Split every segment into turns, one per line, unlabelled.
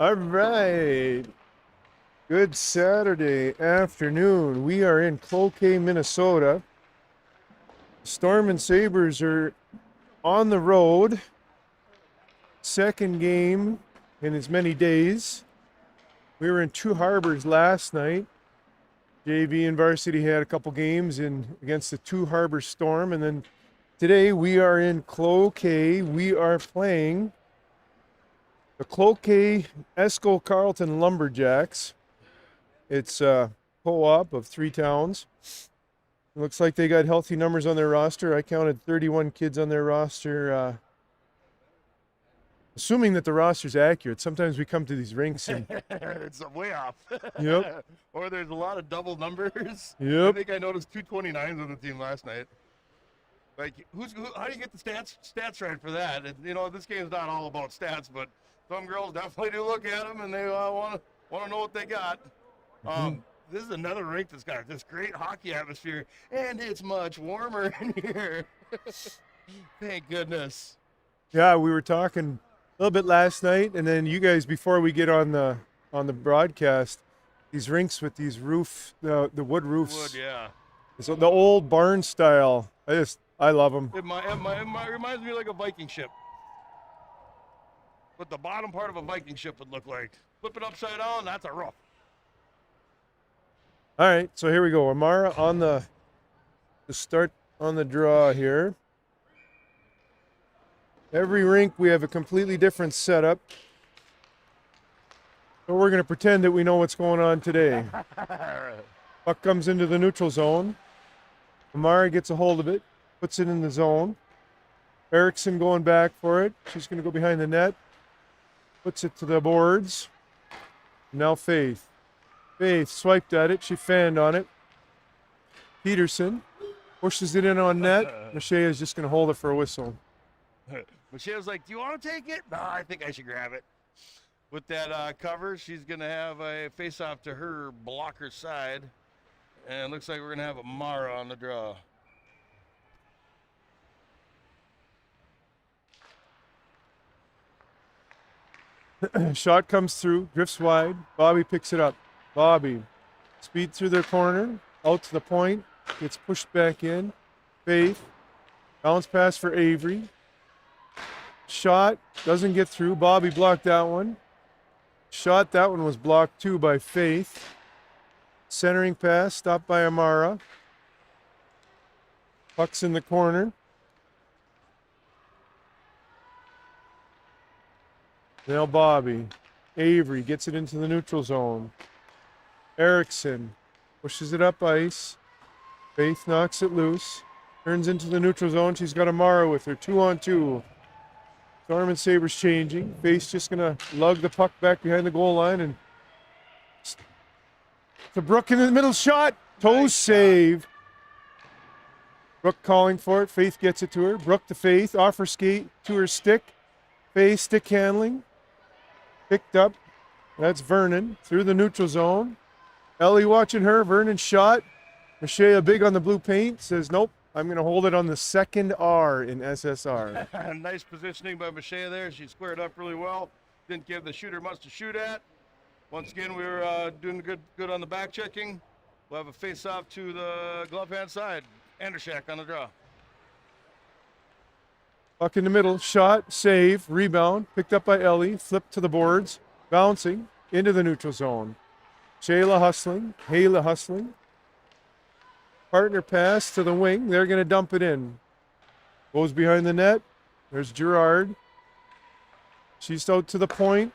All right. Good Saturday afternoon. We are in Cloquet, Minnesota. Storm and Sabres are on the road. Second game in as many days. We were in Two Harbors last night. JV and varsity had a couple games against the Two Harbors Storm. And then today we are in Cloquet. We are playing the Cloquet-Esko-Carlton Lumberjacks. It's a co-op of 3 towns. It looks like they got healthy numbers on their roster. I counted 31 kids on their roster. Assuming that the roster's accurate, sometimes we come to these rinks and
it's way off.
Yep.
Or there's a lot of double numbers.
Yep.
I think I noticed 229s on the team last night. Like, how do you get the stats right for that? And, this game's not all about stats, but some girls definitely do look at them and they want to know what they got. This is another rink that's got this great hockey atmosphere, and it's much warmer in here. Thank goodness.
Yeah, we were talking a little bit last night, and then you guys, before we get on the broadcast, these rinks with these the wood roofs.
Wood, yeah.
So the old barn style. I love them.
It reminds me like a Viking ship. What the bottom part of a Viking ship would look like. Flip it upside down, that's a roof.
All right, so here we go. Amara on the start on the draw here. Every rink we have a completely different setup. So we're going to pretend that we know what's going on today. Puck comes into the neutral zone. Amara gets a hold of it, puts it in the zone. Erickson going back for it. She's going to go behind the net. Puts it to the boards. Now Faith. Faith swiped at it. She fanned on it. Peterson pushes it in on net. Michelle is just going to hold it for a whistle.
Michelle's like, do you want to take it? No, I think I should grab it. With that cover, she's going to have a face-off to her blocker side. And it looks like we're going to have Amara on the draw.
Shot comes through, drifts wide. Bobby picks it up. Bobby, speed through their corner, out to the point, gets pushed back in. Faith, bounce pass for Avery. Shot, doesn't get through. Bobby blocked that one. Shot, that one was blocked too by Faith. Centering pass, stopped by Amara. Puck's in the corner. Now Bobby. Avery gets it into the neutral zone. Erickson pushes it up ice. Faith knocks it loose. Turns into the neutral zone. She's got Amara with her. 2-on-2. Storm and Sabres changing. Faith's just going to lug the puck back behind the goal line. And to Brooke in the middle shot. Toe nice save. Brooke calling for it. Faith gets it to her. Brooke to Faith. Off her skate to her stick. Faith stick handling. Picked up. That's Vernon. Through the neutral zone. Ellie watching her. Vernon shot. Michelle big on the blue paint. Says, nope, I'm going to hold it on the second R in SSR.
Nice positioning by Michelle there. She squared up really well. Didn't give the shooter much to shoot at. Once again, we were doing good on the back checking. We'll have a face-off to the glove hand side. Andershak on the draw.
Puck in the middle. Shot. Save. Rebound. Picked up by Ellie. Flipped to the boards. Bouncing into the neutral zone. Shayla hustling. Hayla hustling. Partner pass to the wing. They're going to dump it in. Goes behind the net. There's Gerard. She's out to the point.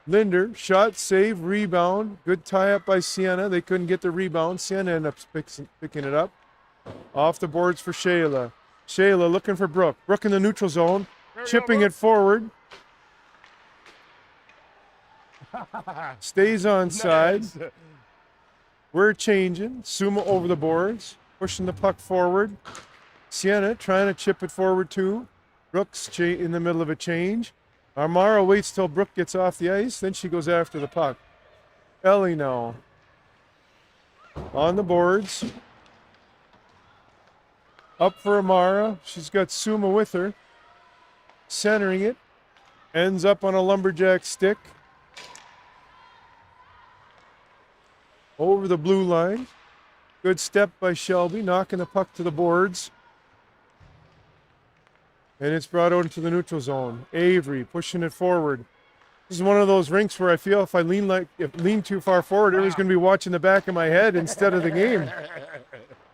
Linder, shot, save, rebound. Good tie-up by Sienna. They couldn't get the rebound. Sienna ended up picking it up. Off the boards for Shayla. Shayla looking for Brooke. Brooke in the neutral zone. Chipping it forward. Stays on side.
Nice.
We're changing. Suma over the boards. Pushing the puck forward. Sienna trying to chip it forward too. Brooks in the middle of a change. Amara waits till Brooke gets off the ice. Then she goes after the puck. Ellie now. On the boards. Up for Amara. She's got Suma with her. Centering it. Ends up on a lumberjack stick. over the blue line. Good step by Shelby, knocking the puck to the boards. And it's brought out into the neutral zone. Avery pushing it forward. This is one of those rinks where I feel if I lean too far forward, everybody's going to be watching the back of my head instead of the game.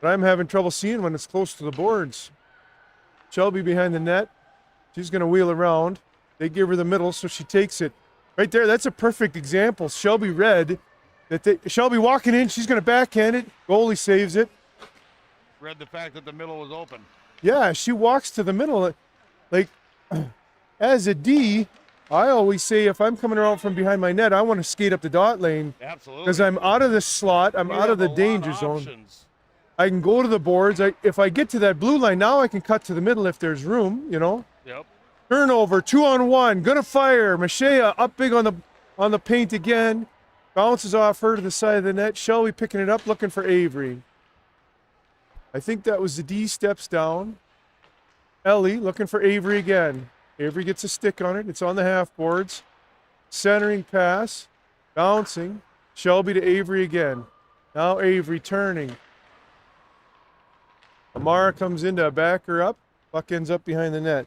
But I'm having trouble seeing when it's close to the boards. Shelby behind the net. She's going to wheel around. They give her the middle, so she takes it. Right there, that's a perfect example. Shelby read that Shelby walking in, she's going to backhand it. Goalie saves it.
Read the fact that the middle was open.
Yeah, she walks to the middle. Like, as a D, I always say if I'm coming around from behind my net, I want to skate up the dot lane.
Absolutely.
Because I'm out of the slot. I'm out of the danger zone. I can go to the boards. If I get to that blue line, now I can cut to the middle if there's room, you know.
Yep.
Turnover, 2-on-1, gonna fire. Machea up big on the paint again. Bounces off her to the side of the net. Shelby picking it up, looking for Avery. I think that was the D, steps down. Ellie looking for Avery again. Avery gets a stick on it. It's on the half boards. Centering pass, bouncing. Shelby to Avery again. Now Avery turning. Amara comes in to back her up. Puck ends up behind the net.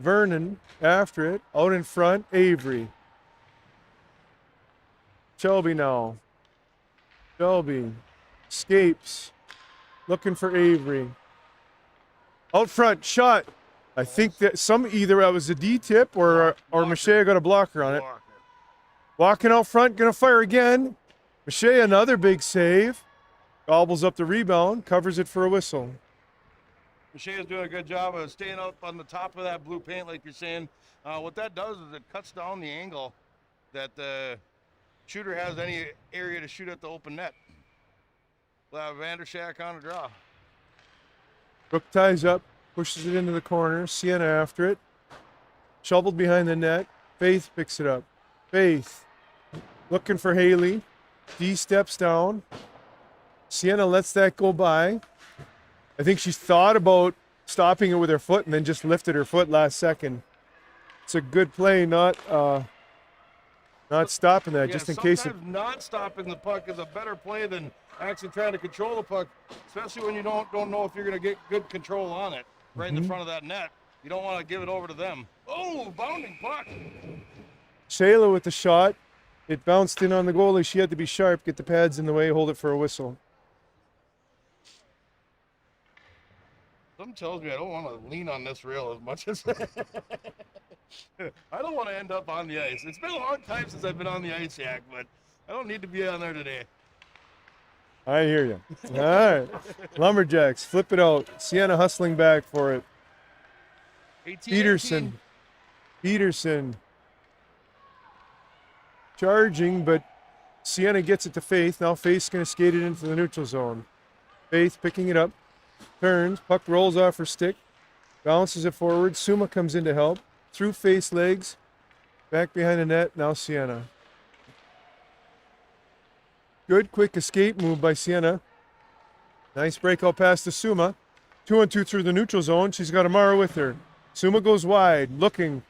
Vernon after it. Out in front, Avery. Shelby now. Shelby escapes. Looking for Avery. Out front, shot. I think that either that was a D tip or Machea got a blocker on it. Walking out front, gonna fire again. Machea, another big save. Gobbles up the rebound, covers it for a whistle.
Machea's doing a good job of staying up on the top of that blue paint, like you're saying. What that does is it cuts down the angle that the shooter has any area to shoot at the open net. We'll have Vandershack on a draw.
Brooke ties up, pushes it into the corner. Sienna after it. Shoveled behind the net. Faith picks it up. Faith looking for Haley. D steps down. Sienna lets that go by. I think she's thought about stopping it with her foot and then just lifted her foot last second. It's a good play, not stopping that, just in case.
Sometimes not stopping the puck is a better play than actually trying to control the puck, especially when you don't know if you're going to get good control on it right in the front of that net. You don't want to give it over to them. Oh, bounding puck.
Shayla with the shot. It bounced in on the goalie. She had to be sharp, get the pads in the way, hold it for a whistle.
Something tells me I don't want to lean on this rail as much as I don't want to end up on the ice. It's been a long time since I've been on the ice, Yak, but I don't need to be on there today.
I hear you. All right. Lumberjacks, flip it out. Sienna hustling back for it.
18.
Peterson. Charging, but Sienna gets it to Faith. Now Faith's going to skate it into the neutral zone. Faith picking it up. Turns. Puck rolls off her stick. Bounces it forward. Suma comes in to help. Through Faith's legs. Back behind the net. Now Sienna. Good quick escape move by Sienna. Nice breakout pass to Suma. 2-on-2 through the neutral zone. She's got Amara with her. Suma goes wide. Looking.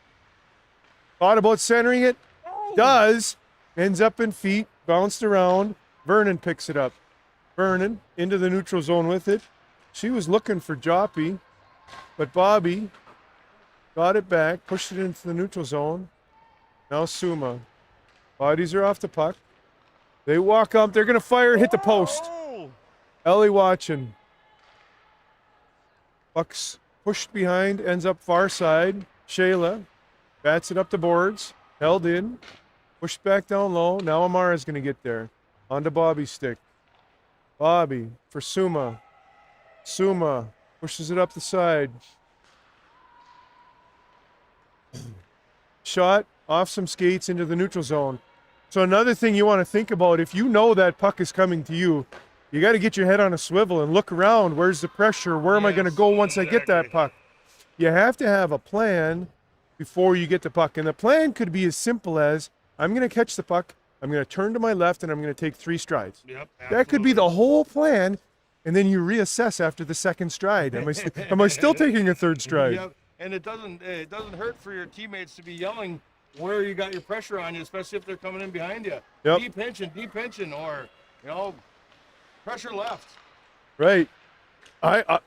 Thought about centering it. Does. Ends up in feet. Bounced around. Vernon picks it up. Vernon into the neutral zone with it. She was looking for Joppy, but Bobby got it back, pushed it into the neutral zone. Now Suma. Bodies are off the puck. They walk up. They're going to fire, hit the post. Ellie watching. Puck's pushed behind, ends up far side. Shayla bats it up the boards. Held in. Pushed back down low. Now Amara's going to get there. Onto Bobby's stick. Bobby for Suma. Suma pushes it up the side. Shot off some skates into the neutral zone. So another thing you want to think about, if you know that puck is coming to you, you got to get your head on a swivel and look around. Where's the pressure? Where am I going to go once I get that puck? You have to have a plan before you get the puck. And the plan could be as simple as, I'm going to catch the puck, I'm going to turn to my left, and I'm going to take 3 strides.
Yep,
that could be the whole plan, and then you reassess after the second stride. Am I still taking a third stride?
Yep. And it doesn't hurt for your teammates to be yelling where you got your pressure on you, especially if they're coming in behind you.
Yep.
Deep pinching, or, you know, pressure left.
Right. I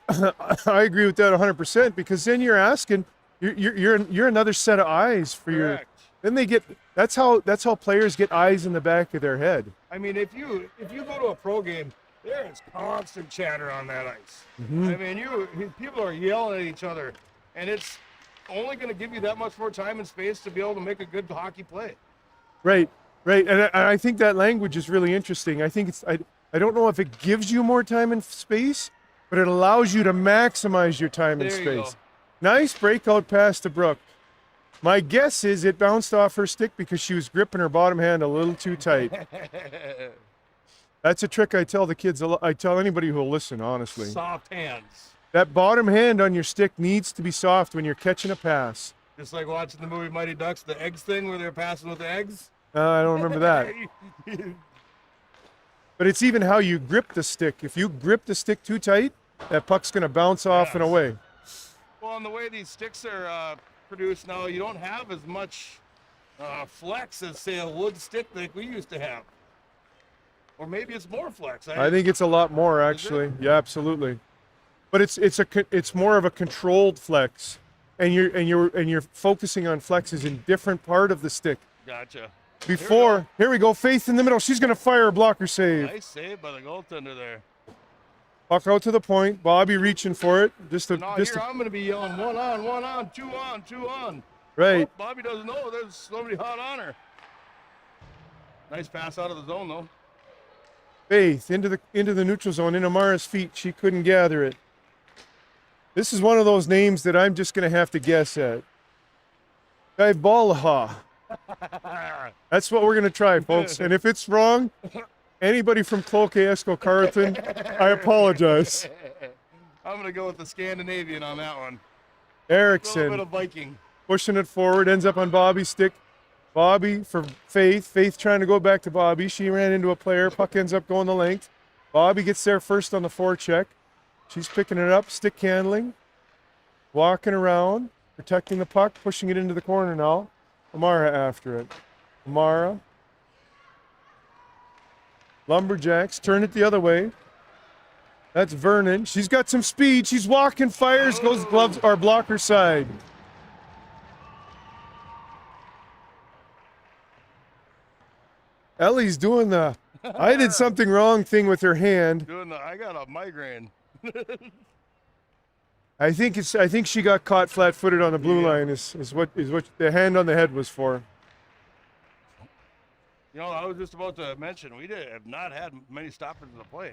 I agree with that 100% because then you're asking you're another set of eyes for your.
Correct.
Then they get that's how players get eyes in the back of their head.
I mean, if you go to a pro game, there is constant chatter on that ice.
Mm-hmm.
I mean, people are yelling at each other, and it's only going to give you that much more time and space to be able to make a good hockey play.
Right, right, and I think that language is really interesting. I think I don't know if it gives you more time and space, but it allows you to maximize your time and
There you
space.
go.
Nice breakout pass to Brooke. My guess is it bounced off her stick because she was gripping her bottom hand a little too tight. That's a trick I tell the kids. I tell anybody who will listen, honestly.
Soft hands.
That bottom hand on your stick needs to be soft when you're catching a pass.
Just like watching the movie Mighty Ducks, the eggs thing where they're passing with the eggs.
I don't remember that. But it's even how you grip the stick. If you grip the stick too tight, that puck's going to bounce off and away.
Well, and the way these sticks are produced now, you don't have as much flex as, say, a wood stick like we used to have. Or maybe it's more flex.
I think it's a lot more, actually. Yeah, absolutely. But it's more of a controlled flex, and you're focusing on flexes in different part of the stick.
Gotcha.
Here we go, Faith in the middle. She's going to fire a blocker save.
Nice save by the goaltender there.
Puck out to the point. Bobby reaching for it.
I'm going to be yelling 1 on, 1 on, 2 on, 2 on.
Right.
Oh, Bobby doesn't know there's somebody hot on her. Nice pass out of the zone though.
Faith into the neutral zone, in Amara's feet. She couldn't gather it. This is one of those names that I'm just going to have to guess at. Gaibalaha. That's what we're going to try, folks. And if it's wrong, anybody from Cloquet-Esko-Carlton, I apologize.
I'm going to go with the Scandinavian on that one.
Erickson.
A little bit of Viking.
Pushing it forward, ends up on Bobby's stick. Bobby for Faith. Faith trying to go back to Bobby. She ran into a player. Puck ends up going the length. Bobby gets there first on the forecheck. She's picking it up, stick handling, walking around, protecting the puck, pushing it into the corner now. Amara after it. Amara. Lumberjacks turn it the other way. That's Vernon. She's got some speed. She's walking, fires, goes gloves or blocker side. Ellie's doing the I did something wrong thing with her hand.
I got a migraine.
I think she got caught flat-footed on the blue line is what the hand on the head was for.
You know, I was just about to mention we have not had many stoppers in the play.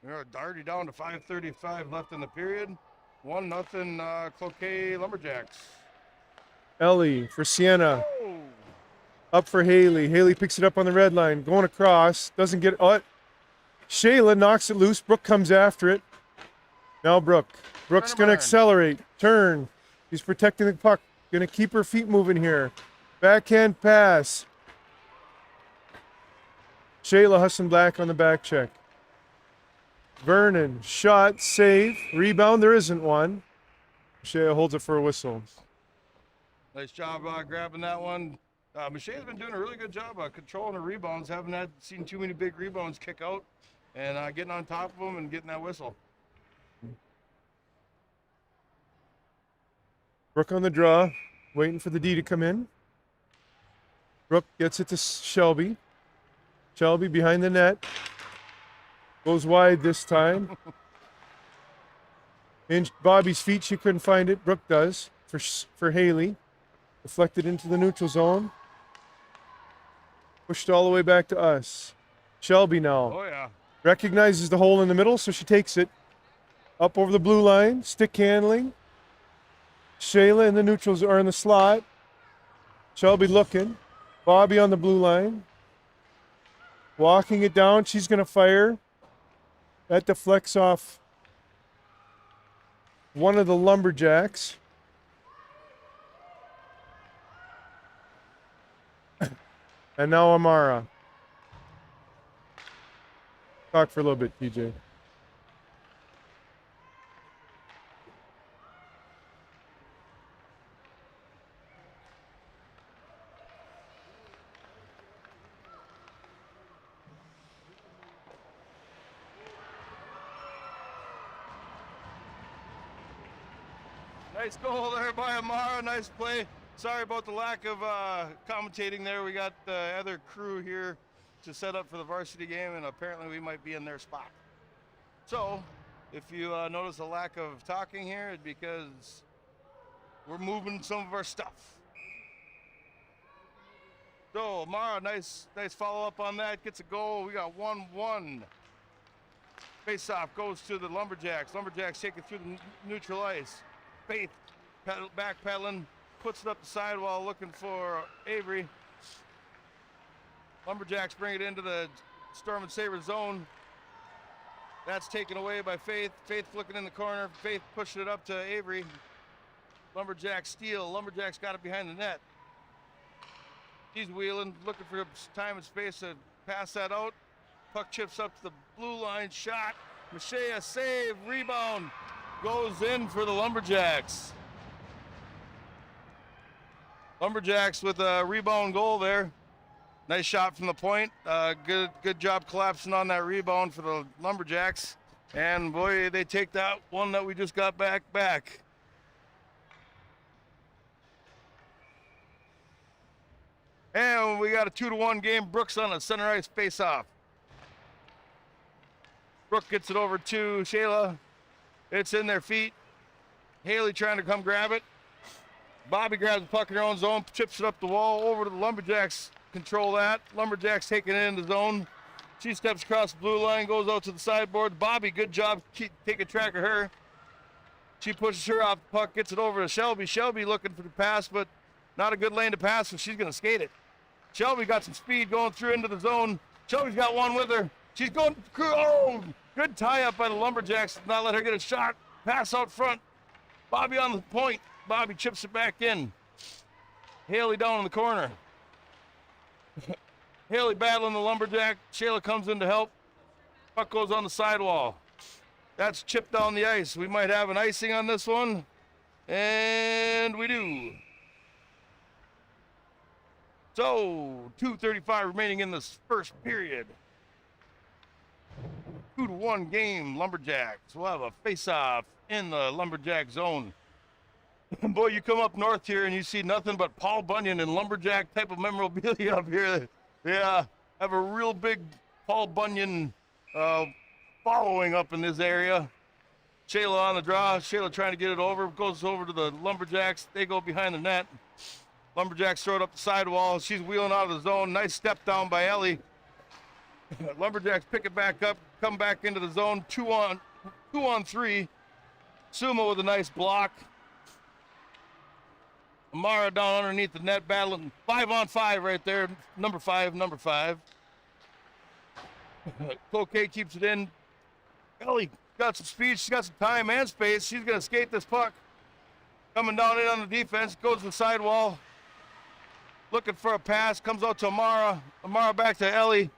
We're already down to 5:35 left in the period. 1-0 Cloquet Lumberjacks.
Ellie for Sienna.
Oh.
Up for Haley. Haley picks it up on the red line. Going across. Doesn't get it. Shayla knocks it loose. Brooke comes after it. Now Brooke. Brooke's going to accelerate. Turn. She's protecting the puck. Going to keep her feet moving here. Backhand pass. Shayla Husson-Black on the back check. Vernon. Shot. Save. Rebound. There isn't one. Shayla holds it for a whistle.
Nice job grabbing that one. Michelle's been doing a really good job controlling her rebounds. Haven't seen too many big rebounds kick out, and getting on top of them and getting that whistle.
Brooke on the draw, waiting for the D to come in. Brooke gets it to Shelby. Shelby behind the net. Goes wide this time. In Bobby's feet, she couldn't find it. Brooke does for Haley. Deflected into the neutral zone. Pushed all the way back to us. Shelby now.
Oh, yeah.
Recognizes the hole in the middle, so she takes it. Up over the blue line. Stick handling. Shayla in the neutrals are in the slot. Shelby looking. Bobby on the blue line. Walking it down. She's going to fire. That deflects off one of the Lumberjacks. And now Amara. Talk for a little bit, TJ.
Nice goal there by Amara. Nice play. Sorry about the lack of commentating there. We got the other crew here to set up for the varsity game, and apparently we might be in their spot. So, if you notice a lack of talking here, it's because we're moving some of our stuff. So, Amara, nice follow up on that. Gets a goal. We got 1-1. Face-off goes to the Lumberjacks. Lumberjacks take it through the neutral ice. Faith backpedaling, puts it up the sidewall looking for Avery. Lumberjacks bring it into the Storm and Sabre zone. That's taken away by Faith. Faith flicking in the corner. Faith pushing it up to Avery. Lumberjacks steal. Lumberjacks got it behind the net. He's wheeling, looking for time and space to pass that out. Puck chips up to the blue line. Shot. Machea save. Rebound. Goes in for the Lumberjacks. Lumberjacks with a rebound goal there. Nice shot from the point. Good job collapsing on that rebound for the Lumberjacks. And boy, they take that one that we just got back. And we got a 2-1 game. Brooks on a center ice face-off. Brooke gets it over to Shayla. It's in their feet. Haley trying to come grab it. Bobby grabs the puck in her own zone, chips it up the wall, over to the Lumberjacks. Control that. Lumberjacks taking it in the zone. She steps across the blue line, goes out to the sideboard. Bobby, good job taking track of her. She pushes her off the puck, gets it over to Shelby. Shelby looking for the pass, but not a good lane to pass, so she's going to skate it. Shelby got some speed going through into the zone. Shelby's got one with her. She's going, oh, good tie-up by the Lumberjacks. Not let her get a shot. Pass out front. Bobby on the point. Bobby chips it back in. Haley down in the corner. Haley battling the Lumberjack. Shayla comes in to help. Puck goes on the sidewall. That's chipped down the ice. We might have an icing on this one. And we do. So, 2:35 remaining in this first period. 2-1 game, Lumberjacks. We'll have a face-off in the Lumberjack zone. Boy, you come up north here and you see nothing but Paul Bunyan and Lumberjack type of memorabilia up here. Yeah, have a real big Paul Bunyan following up in this area. Shayla on the draw. Shayla trying to get it over. Goes over to the Lumberjacks. They go behind the net. Lumberjacks throw it up the sidewall. She's wheeling out of the zone. Nice step down by Ellie. Lumberjacks pick it back up, come back into the zone. Two on three. Suma with a nice block. Amara down underneath the net battling. 5-on-5 right there. Number five. Cloquet keeps it in. Ellie got some speed. She's got some time and space. She's going to skate this puck. Coming down in on the defense. Goes to the sidewall. Looking for a pass. Comes out to Amara. Amara back to Ellie.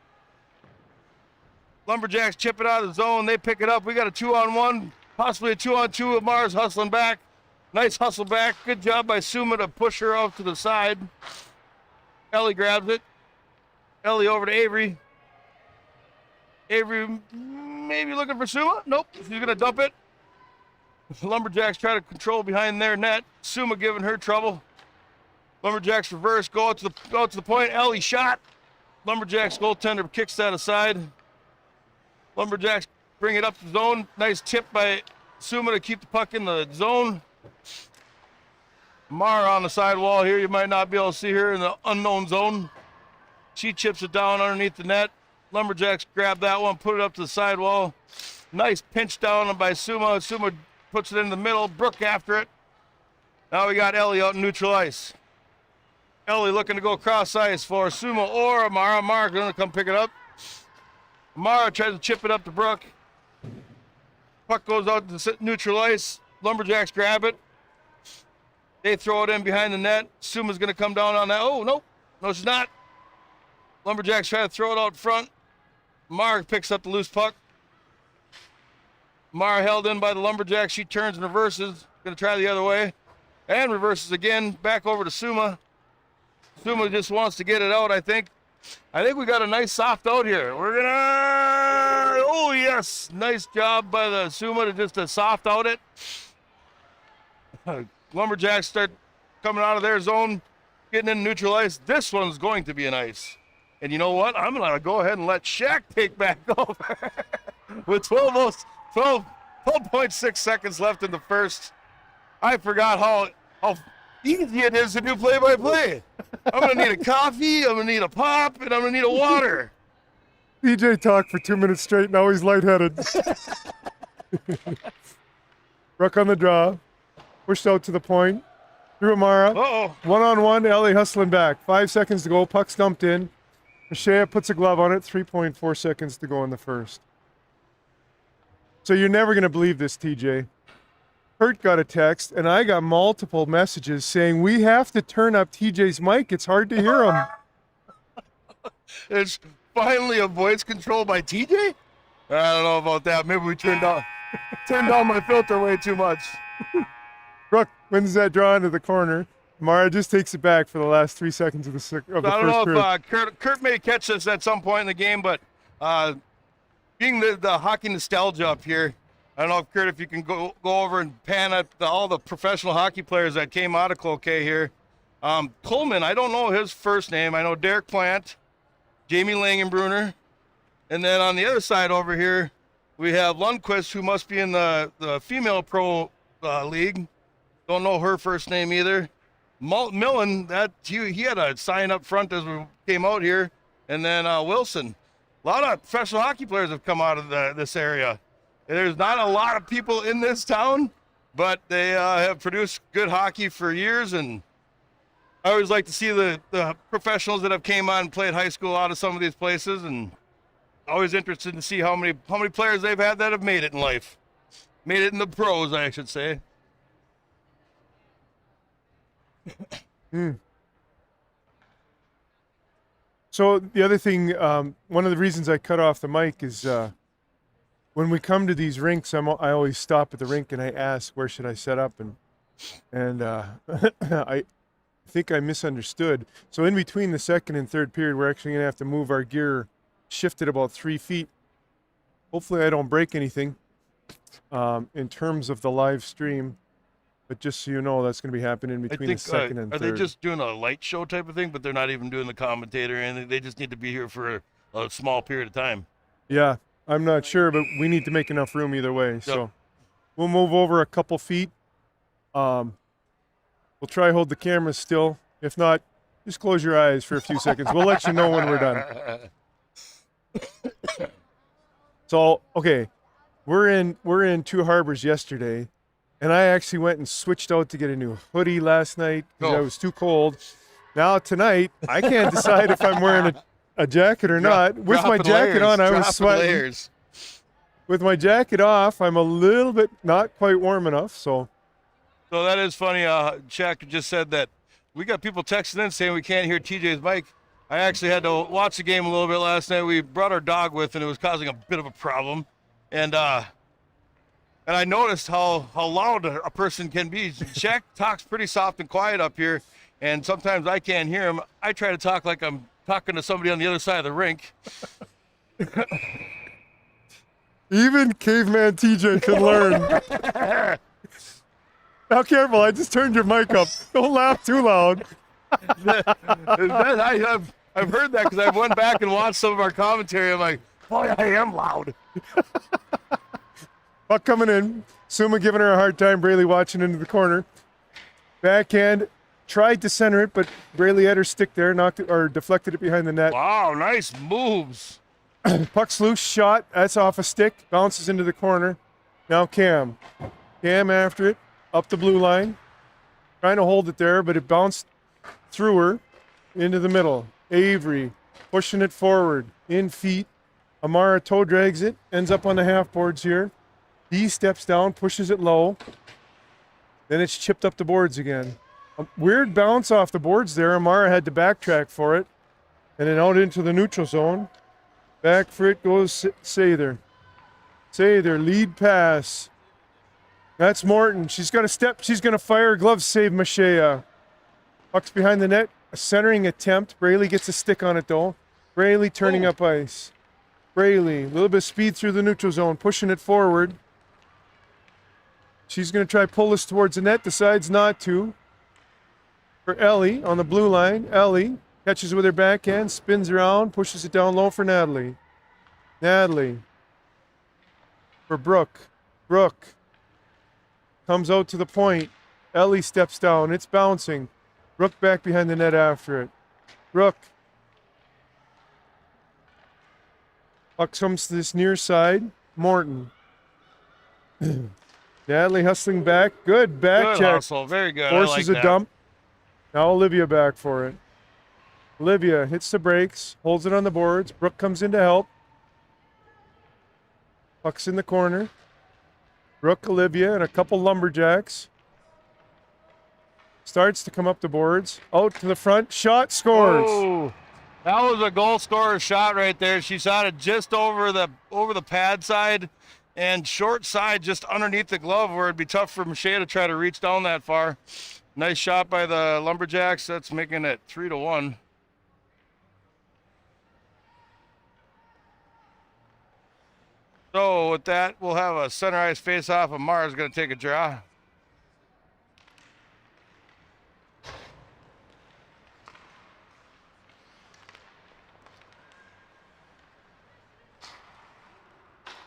Lumberjacks chip it out of the zone. They pick it up. We got a 2-on-1. Possibly a 2-on-2. Amara's hustling back. Nice hustle back. Good job by Suma to push her out to the side. Ellie grabs it. Ellie over to Avery. Avery maybe looking for Suma. Nope. She's going to dump it. Lumberjacks try to control behind their net. Suma giving her trouble. Lumberjacks reverse. Go out to the point. Ellie shot. Lumberjacks goaltender kicks that aside. Lumberjacks bring it up the zone. Nice tip by Suma to keep the puck in the zone. Mara on the sidewall here. You might not be able to see her in the unknown zone. She chips it down underneath the net. Lumberjacks grab that one, put it up to the sidewall. Nice pinch down by Suma. Suma puts it in the middle. Brooke after it. Now we got Ellie out in neutral ice. Ellie looking to go across ice for Suma or Amara. Amara going to come pick it up. Amara tries to chip it up to Brooke. Puck goes out to neutral ice. Lumberjacks grab it. They throw it in behind the net. Suma's going to come down on that. Oh, nope. No, she's not. Lumberjacks try to throw it out front. Amara picks up the loose puck. Amara held in by the Lumberjacks. She turns and reverses. Going to try the other way. And reverses again. Back over to Suma. Suma just wants to get it out, I think. I think we got a nice soft out here. We're going to... Oh, yes. Nice job by the Suma to just soft out it. Lumberjacks start coming out of their zone, getting in neutral ice. This one's going to be an ice. And you know what? I'm going to go ahead and let Shaq take back over with 12.6 seconds left in the first. I forgot how easy it is to do play-by-play. I'm going to need a coffee, I'm going to need a pop, and I'm going to need a water.
DJ talked for 2 minutes straight, now he's lightheaded. Ruck on the draw. Pushed out to the point. Through Amara.
Uh-oh.
One-on-one, LA hustling back. 5 seconds to go, puck's dumped in. Machea puts a glove on it, 3.4 seconds to go in the first. So you're never going to believe this, TJ. Kurt got a text, and I got multiple messages saying, we have to turn up TJ's mic. It's hard to hear him.
It's finally a voice control by TJ? I don't know about that. Maybe we turned down my filter way too much.
Brooke wins that draw into the corner. Mara just takes it back for the last 3 seconds of the first period.
I don't know if Kurt may catch this at some point in the game, but being the hockey nostalgia up here, I don't know if Kurt, if you can go over and pan at all the professional hockey players that came out of Cloquet here. Coleman, I don't know his first name. I know Derek Plant, Jamie Langenbrunner, and then on the other side over here, we have Lundqvist, who must be in the female pro league. Don't know her first name either. Millen, he had a sign up front as we came out here, and then Wilson. A lot of professional hockey players have come out of this area. There's not a lot of people in this town, but they have produced good hockey for years, and I always like to see the professionals that have came on and played high school out of some of these places, and always interested to see how many players they've had that have made it in life. Made it in the pros, I should say.
So the other thing, one of the reasons I cut off the mic is when we come to these rinks, I always stop at the rink and I ask, where should I set up? And I think I misunderstood. So in between the second and third period, we're actually going to have to move our gear, shift it about 3 feet. Hopefully I don't break anything in terms of the live stream. But just so you know, that's going to be happening between the second and third.
Are they just doing a light show type of thing, but they're not even doing the commentator or anything? They just need to be here for a small period of time.
Yeah, I'm not sure, but we need to make enough room either way. Yep. So we'll move over a couple feet. We'll try hold the camera still. If not, just close your eyes for a few seconds. We'll let you know when we're done. So, okay, we're in Two Harbors yesterday. And I actually went and switched out to get a new hoodie last night because I was too cold. Now tonight, I can't decide if I'm wearing a jacket or not. With my jacket on, I was sweating. With my jacket off, I'm a little bit not quite warm enough. So
that is funny. Shaq just said that we got people texting in saying we can't hear TJ's mic. I actually had to watch the game a little bit last night. We brought our dog with, and it was causing a bit of a problem. And I noticed how loud a person can be. Shaq talks pretty soft and quiet up here, and sometimes I can't hear him. I try to talk like I'm talking to somebody on the other side of the rink.
Even caveman TJ can learn. Now, careful, I just turned your mic up. Don't laugh too loud.
I've heard that because I went back and watched some of our commentary. I'm like, boy, I am loud.
Puck coming in. Suma giving her a hard time. Braley watching into the corner. Backhand. Tried to center it, but Braley had her stick there, knocked it or deflected it behind the net.
Wow, nice moves.
Puck's loose, shot. That's off a stick. Bounces into the corner. Now Cam. Cam after it. Up the blue line. Trying to hold it there, but it bounced through her into the middle. Avery pushing it forward. In feet. Amara toe drags it. Ends up on the half boards here. He steps down, pushes it low. Then it's chipped up the boards again. A weird bounce off the boards there. Amara had to backtrack for it. And then out into the neutral zone. Back for it goes Sather. Sather, lead pass. That's Morton. She's got a step. She's going to fire. Glove save Machea. Puck's behind the net. A centering attempt. Braley gets a stick on it though. Braley turning up ice. Braley, a little bit of speed through the neutral zone, pushing it forward. She's going to try pull this towards the net, decides not to. For Ellie on the blue line. Ellie catches with her backhand, spins around, pushes it down low for Natalie. Natalie. For Brooke. Brooke comes out to the point. Ellie steps down. It's bouncing. Brooke back behind the net after it. Brooke. Puck comes to this near side. Morton. Natalie hustling back. Good back
Good
check.
hustle. Very good.
Forces
I like
a
that.
dump. Now Olivia back for it. Olivia hits the brakes, holds it on the boards. Brooke comes in to help. Puck's in the corner. Brooke, Olivia, and a couple lumberjacks. Starts to come up the boards. Out to the front. Shot scores.
Oh, that was a goal scorer shot right there. She shot it just over the pad side and short side just underneath the glove where it'd be tough for Michelle to try to reach down that far. Nice shot by the Lumberjacks. That's making it 3-1. So with that, we'll have a center ice face-off, and Mara's going to take a draw.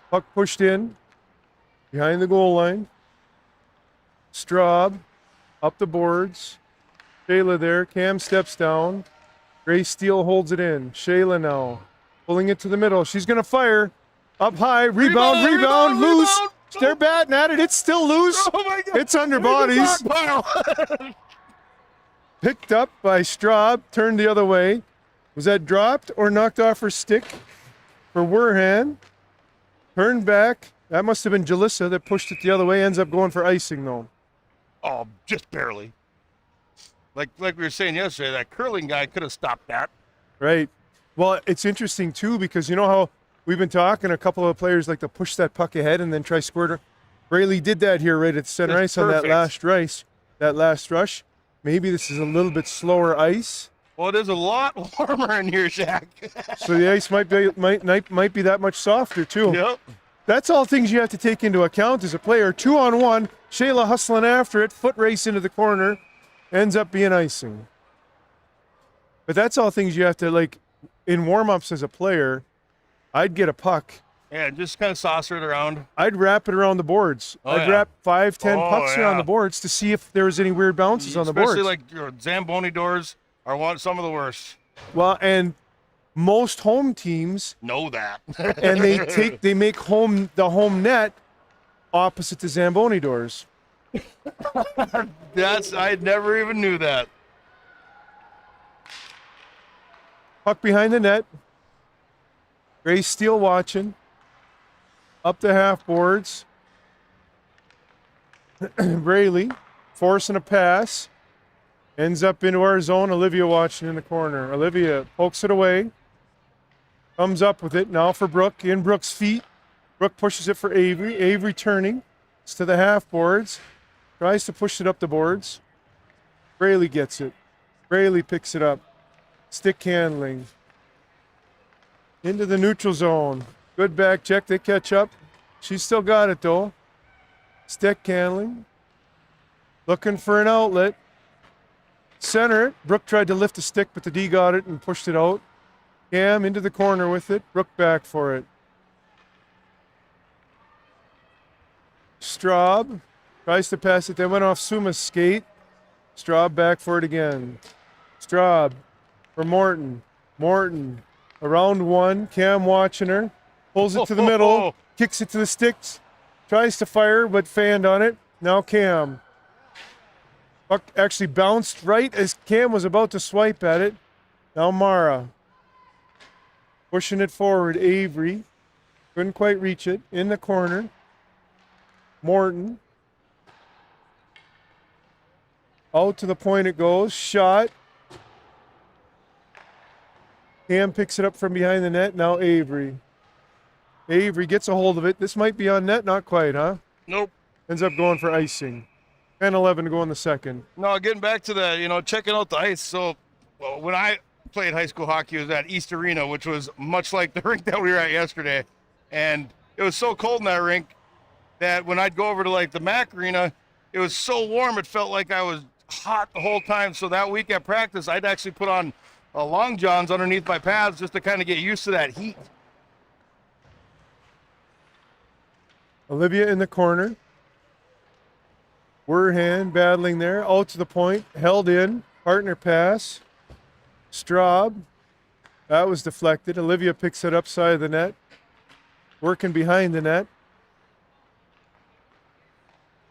Puck pushed in. Behind the goal line. Straub. Up the boards. Shayla there. Cam steps down. Grace Steele holds it in. Shayla now. Pulling it to the middle. She's going to fire. Up high. Rebound. Loose. They're batting at it. It's still loose.
Oh my God.
It's under bodies. Picked up by Straub. Turned the other way. Was that dropped or knocked off her stick for Werhan? Turned back. That must have been Jalissa that pushed it the other way. Ends up going for icing, though.
Oh, just barely. Like we were saying yesterday, that curling guy could have stopped that.
Right. Well, it's interesting, too, because you know how we've been talking, a couple of players like to push that puck ahead and then try squirt. Braley did that here right at the center
It's
ice on that
perfect.
last rush. Maybe this is a little bit slower ice.
Well, it is a lot warmer in here, Shaq.
So the ice might be that much softer, too.
Yep.
That's all things you have to take into account as a player. 2-on-1, Shayla hustling after it, foot race into the corner, ends up being icing. But that's all things you have to, like, in warm-ups as a player, I'd get a puck.
Yeah, just kind of saucer it around.
I'd wrap it around the boards.
Oh,
I'd
yeah.
wrap 5-10 pucks
yeah.
around the boards to see if there was any weird bounces on the boards.
Especially like your Zamboni doors are some of the worst.
Well, and most home teams
Know that.
and they make the home net opposite the Zamboni doors.
I never even knew that.
Puck behind the net. Grace Steele watching. Up the half boards. Braley forcing a pass. Ends up into our zone. Olivia watching in the corner. Olivia pokes it away. Comes up with it. Now for Brooke. In Brooke's feet. Brooke pushes it for Avery. Avery turning. It's to the half boards. Tries to push it up the boards. Braley gets it. Braley picks it up. Stick handling. Into the neutral zone. Good back check. They catch up. She's still got it, though. Stick handling. Looking for an outlet. Center it. Brooke tried to lift the stick, but the D got it and pushed it out. Cam into the corner with it. Brooke back for it. Straub tries to pass it. They went off Suma's skate. Straub back for it again. Straub for Morton. Morton around one. Cam watching her. Pulls it to the middle. Kicks it to the sticks. Tries to fire, but fanned on it. Now Cam. Puck actually bounced right as Cam was about to swipe at it. Now Mara. Pushing it forward. Avery. Couldn't quite reach it. In the corner. Morton. Out to the point it goes. Shot. Cam picks it up from behind the net. Now Avery. Avery gets a hold of it. This might be on net. Not quite, huh?
Nope.
Ends up going for icing. 10-11 to go in the second.
No, getting back to the, checking out the ice. So when I played high school hockey, it was at East Arena, which was much like the rink that we were at yesterday. And it was so cold in that rink. that when I'd go over to like the Mac Arena, it was so warm it felt like I was hot the whole time. So that week at practice, I'd actually put on long johns underneath my pads just to kind of get used to that heat.
Olivia in the corner. Werhan battling there, out to the point, held in, partner pass. Straub, that was deflected. Olivia picks it up side of the net, working behind the net.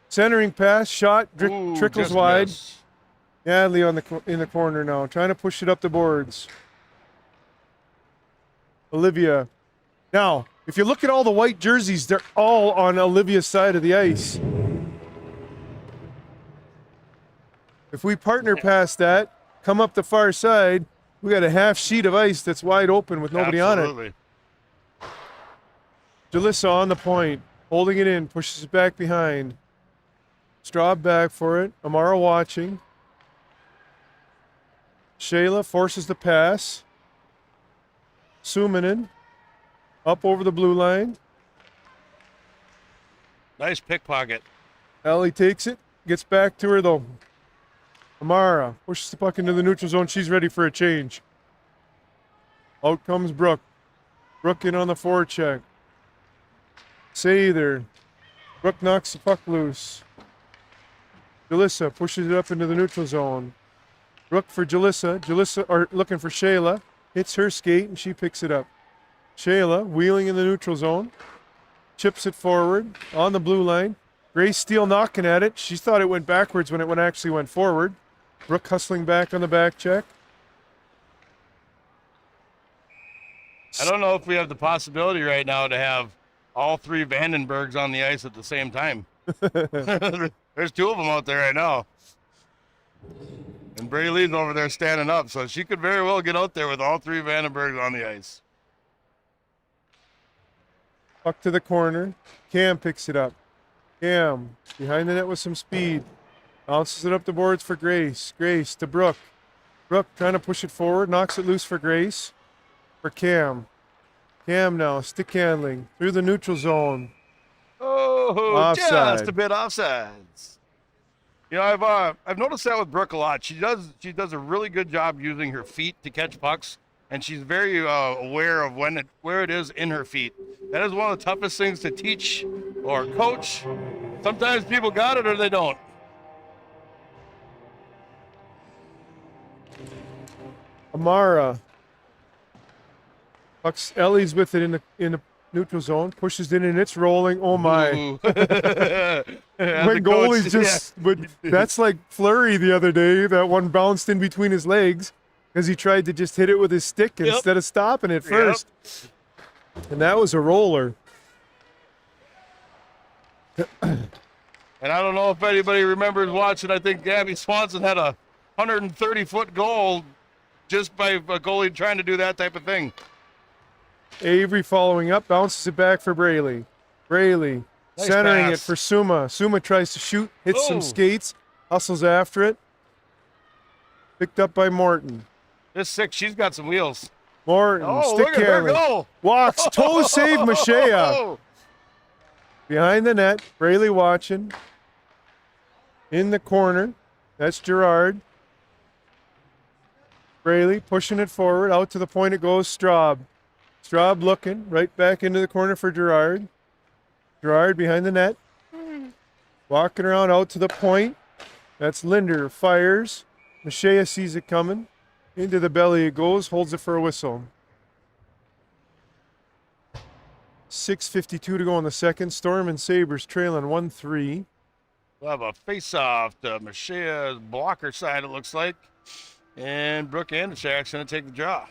Centering pass, shot, trickles wide.
Missed.
Natalie in the corner now, trying to push it up the boards. Olivia. Now, if you look at all the white jerseys, they're all on Olivia's side of the ice. If we partner past that, come up the far side, we got a half sheet of ice that's wide open with nobody on it. Jalissa on the point, holding it in, pushes it back behind. Straub back for it. Amara watching. Shayla forces the pass. Suominen up over the blue line.
Nice pickpocket.
Ellie takes it, gets back to her though. Amara pushes the puck into the neutral zone. She's ready for a change. Out comes Brooke. Brooke in on the forecheck. Sather. Brooke knocks the puck loose. Jalissa pushes it up into the neutral zone. Brooke for Jalissa. Jalissa looking for Shayla. Hits her skate and she picks it up. Shayla wheeling in the neutral zone. Chips it forward on the blue line. Grace Steele knocking at it. She thought it went backwards when it actually went forward. Brooke hustling back on the back check.
I don't know if we have the possibility right now to have all three Vandenbergs on the ice at the same time. There's two of them out there right now. And Brayley's over there standing up, so she could very well get out there with all three Vandenbergs on the ice.
Puck to the corner. Cam picks it up. Cam behind the net with some speed. Bounces it up the boards for Grace. Grace to Brooke. Brooke trying to push it forward. Knocks it loose for Grace. For Cam. Cam now stick handling through the neutral zone.
Oh,
offside.
Just a bit offsides. You know, I've noticed that with Brooke a lot. She does a really good job using her feet to catch pucks, and she's very aware of where it is in her feet. That is one of the toughest things to teach or coach. Sometimes people got it or they don't.
Amara. Puck's Ellie's with it in the neutral zone. Pushes it in. It's rolling. Oh my! When goalies just that's like Fleury the other day. That one bounced in between his legs because he tried to just hit it with his stick instead of stopping it first. And that was a roller.
And I don't know if anybody remembers watching. I think Gabby Swanson had a 130-foot goal just by a goalie trying to do that type of thing.
Avery following up, bounces it back for Brayley. Brayley
Nice
centering
pass.
it for Suma. Suma tries to shoot, hits some skates, hustles after it. Picked up by Morton.
This 6, she's got some wheels.
Morton,
Oh,
stick
look at her
handling.
go.
Walks, toe save Mashea.
Oh.
Behind the net, Brayley watching. In the corner, that's Gerard. Brayley pushing it forward, out to the point it goes, Straub. Straub looking, right back into the corner for Gerard. Gerard behind the net. Walking around out to the point. That's Linder, fires. Mashea sees it coming. Into the belly it goes, holds it for a whistle. 6:52 to go in the second. Storm and Sabres trailing 1-3.
We'll have a face-off to Mashea's blocker side, it looks like. And Brooke Andersak's going to take the draw.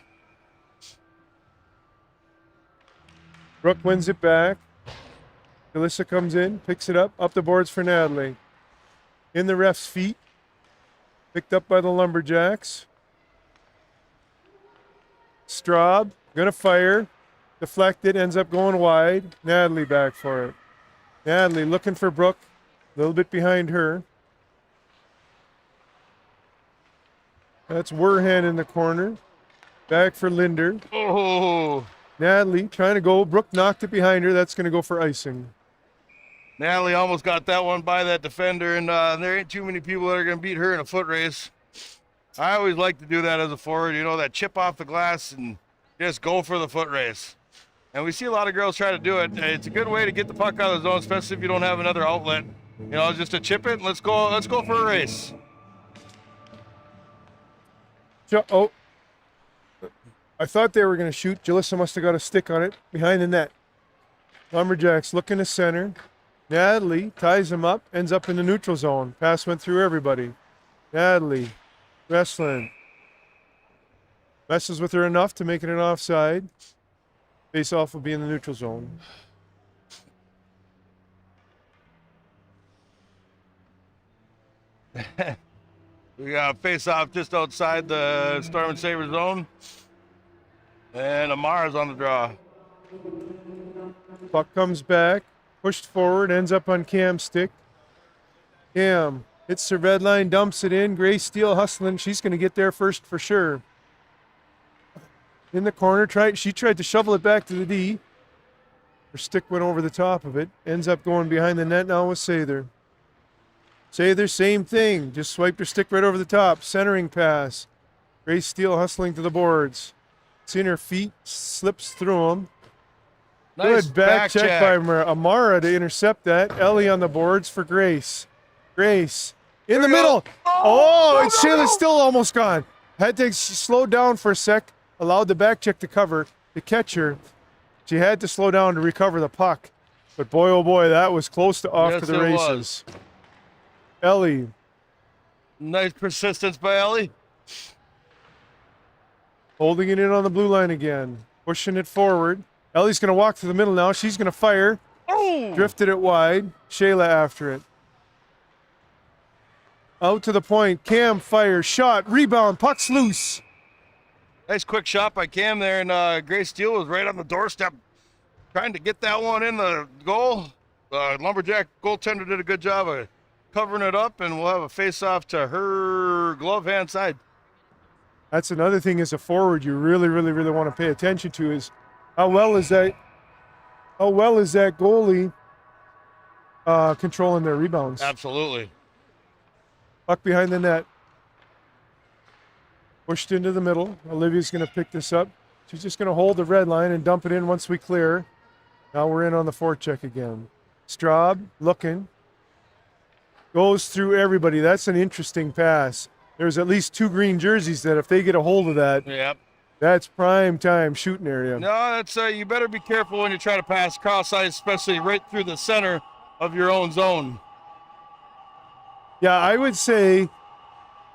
Brooke wins it back. Alyssa comes in, picks it up the boards for Natalie. In the ref's feet. Picked up by the Lumberjacks. Straub, gonna fire. Deflected, ends up going wide. Natalie back for it. Natalie looking for Brooke. A little bit behind her. That's Werhan in the corner. Back for Linder.
Oh,
Natalie trying to go. Brooke knocked it behind her. That's going to go for icing.
Natalie almost got that one by that defender, and there ain't too many people that are going to beat her in a foot race. I always like to do that as a forward, you know, that chip off the glass and just go for the foot race. And we see a lot of girls try to do it. It's a good way to get the puck out of the zone, especially if you don't have another outlet. You know, just to chip it and let's go for a race.
Oh, I thought they were going to shoot. Jalissa must have got a stick on it behind the net. Lumberjacks looking to center. Natalie ties him up, ends up in the neutral zone. Pass went through everybody. Natalie wrestling. Messes with her enough to make it an offside. Face off will be in the neutral zone.
We got a face off just outside the Storm and Sabres zone. And Amara's on the draw.
Puck comes back, pushed forward, ends up on Cam's stick. Cam hits the red line, dumps it in. Grace Steele hustling. She's going to get there first for sure. In the corner, she tried to shovel it back to the D. Her stick went over the top of it. Ends up going behind the net now with Sather. Sather, same thing. Just swiped her stick right over the top. Centering pass. Grace Steele hustling to the boards. It's in her feet, slips through them.
Nice
Good back check by Amara to intercept that. Ellie on the boards for Grace. Grace in the middle. Oh, and Shayla's still almost gone. She slowed down for a sec, allowed the back check to cover, to catch her. She had to slow down to recover the puck. But boy, oh boy, that was close to off to the races. Ellie.
Nice persistence by Ellie.
Holding it in on the blue line again. Pushing it forward. Ellie's going to walk to the middle now. She's going to fire.
Oh!
Drifted it wide. Shayla after it. Out to the point. Cam fires. Shot. Rebound. Puck's loose.
Nice quick shot by Cam there, and Grace Steele was right on the doorstep trying to get that one in the goal. Lumberjack goaltender did a good job of covering it up, and we'll have a face-off to her glove hand side.
That's another thing as a forward you really, really, really want to pay attention to is how well is that goalie controlling their rebounds.
Absolutely.
Puck behind the net. Pushed into the middle. Olivia's going to pick this up. She's just going to hold the red line and dump it in once we clear. Now we're in on the forecheck again. Straub looking. Goes through everybody. That's an interesting pass. There's at least two green jerseys that if they get a hold of that,
yep,
that's prime time shooting area.
No, that's you better be careful when you try to pass cross ice, especially right through the center of your own zone.
Yeah, I would say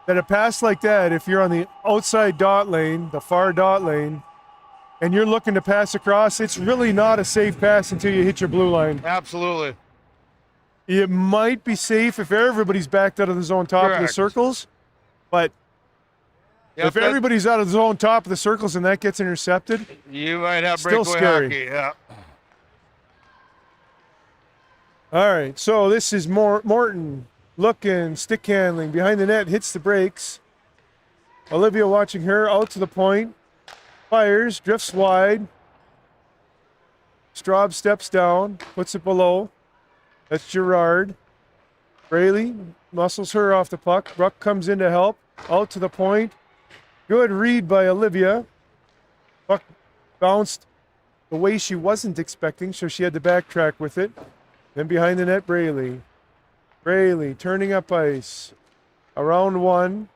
that a pass like that, if you're on the outside dot lane, the far dot lane, and you're looking to pass across, it's really not a safe pass until you hit your blue line.
Absolutely.
It might be safe if everybody's backed out of the zone top of the circles, but if everybody's out of the zone top of the circles and that gets intercepted,
you might have
still
breakaway
scary.
hockey. Yeah.
All right, so this is Morton looking, stick handling, behind the net, hits the brakes. Olivia watching her, out to the point, fires, drifts wide. Straub steps down, puts it below. That's Gerard. Braley muscles her off the puck. Bruck comes in to help, out to the point. Good read by Olivia. Puck bounced the way she wasn't expecting, so she had to backtrack with it. Then behind the net, Braley. Braley turning up ice. Around one.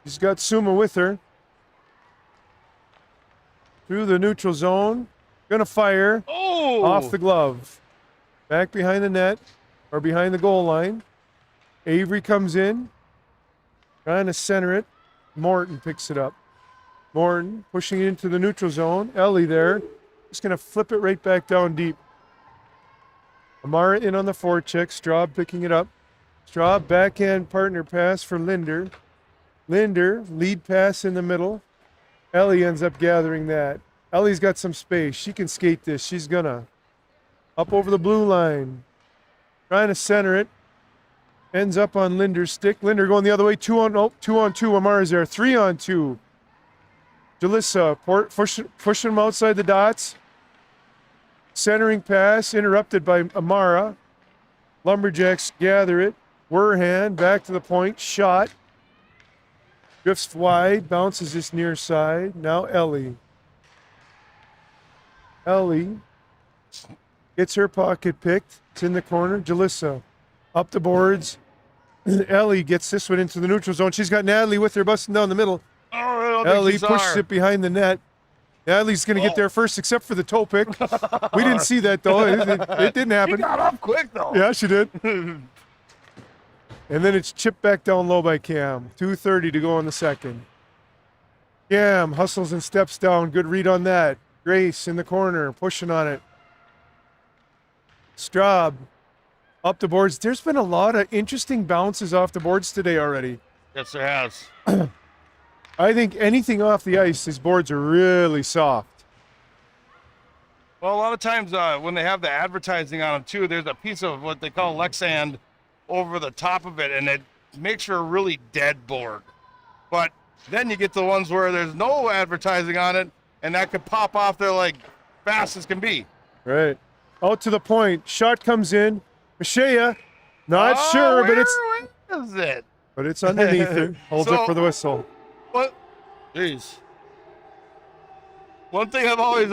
She's got Suma with her. Through the neutral zone. Gonna fire.
Oh!
Off the glove. Back behind the net, or behind the goal line. Avery comes in. Trying to center it. Morton picks it up. Morton pushing it into the neutral zone. Ellie there. Just gonna flip it right back down deep. Amara in on the forecheck. Straub picking it up. Straub backhand partner pass for Linder. Linder lead pass in the middle. Ellie ends up gathering that. Ellie's got some space. She can skate this. She's gonna. Up over the blue line. Trying to center it. Ends up on Linder's stick. Linder going the other way. 2-on-2. Amara's there. 3-on-2. Jalissa pushing him outside the dots. Centering pass interrupted by Amara. Lumberjacks gather it. Werhan back to the point. Shot. Drifts wide. Bounces this near side. Now Ellie. Ellie gets her pocket picked. It's in the corner. Jalissa up the boards. Ellie gets this one into the neutral zone. She's got Natalie with her busting down the middle.
Oh, I don't
Ellie
think she
pushes
saw her.
it behind the net. Natalie's going to get there first, except for the toe pick. We didn't see that, though. It didn't happen.
She got up quick, though.
Yeah, she did. And then it's chipped back down low by Cam. 2:30 to go in the second. Cam hustles and steps down. Good read on that. Grace in the corner, pushing on it. Straub up the boards. There's been a lot of interesting bounces off the boards today already.
Yes, there has.
I think anything off the ice, these boards are really soft.
Well, a lot of times when they have the advertising on them, too, there's a piece of what they call Lexand over the top of it, and it makes for a really dead board. But then you get the ones where there's no advertising on it, and that could pop off there like fast as can be.
Right. Out to the point. Shot comes in. Mashea, not sure, but
where is it?
But it's underneath her. Holds it for the whistle.
What? Jeez. One thing I've always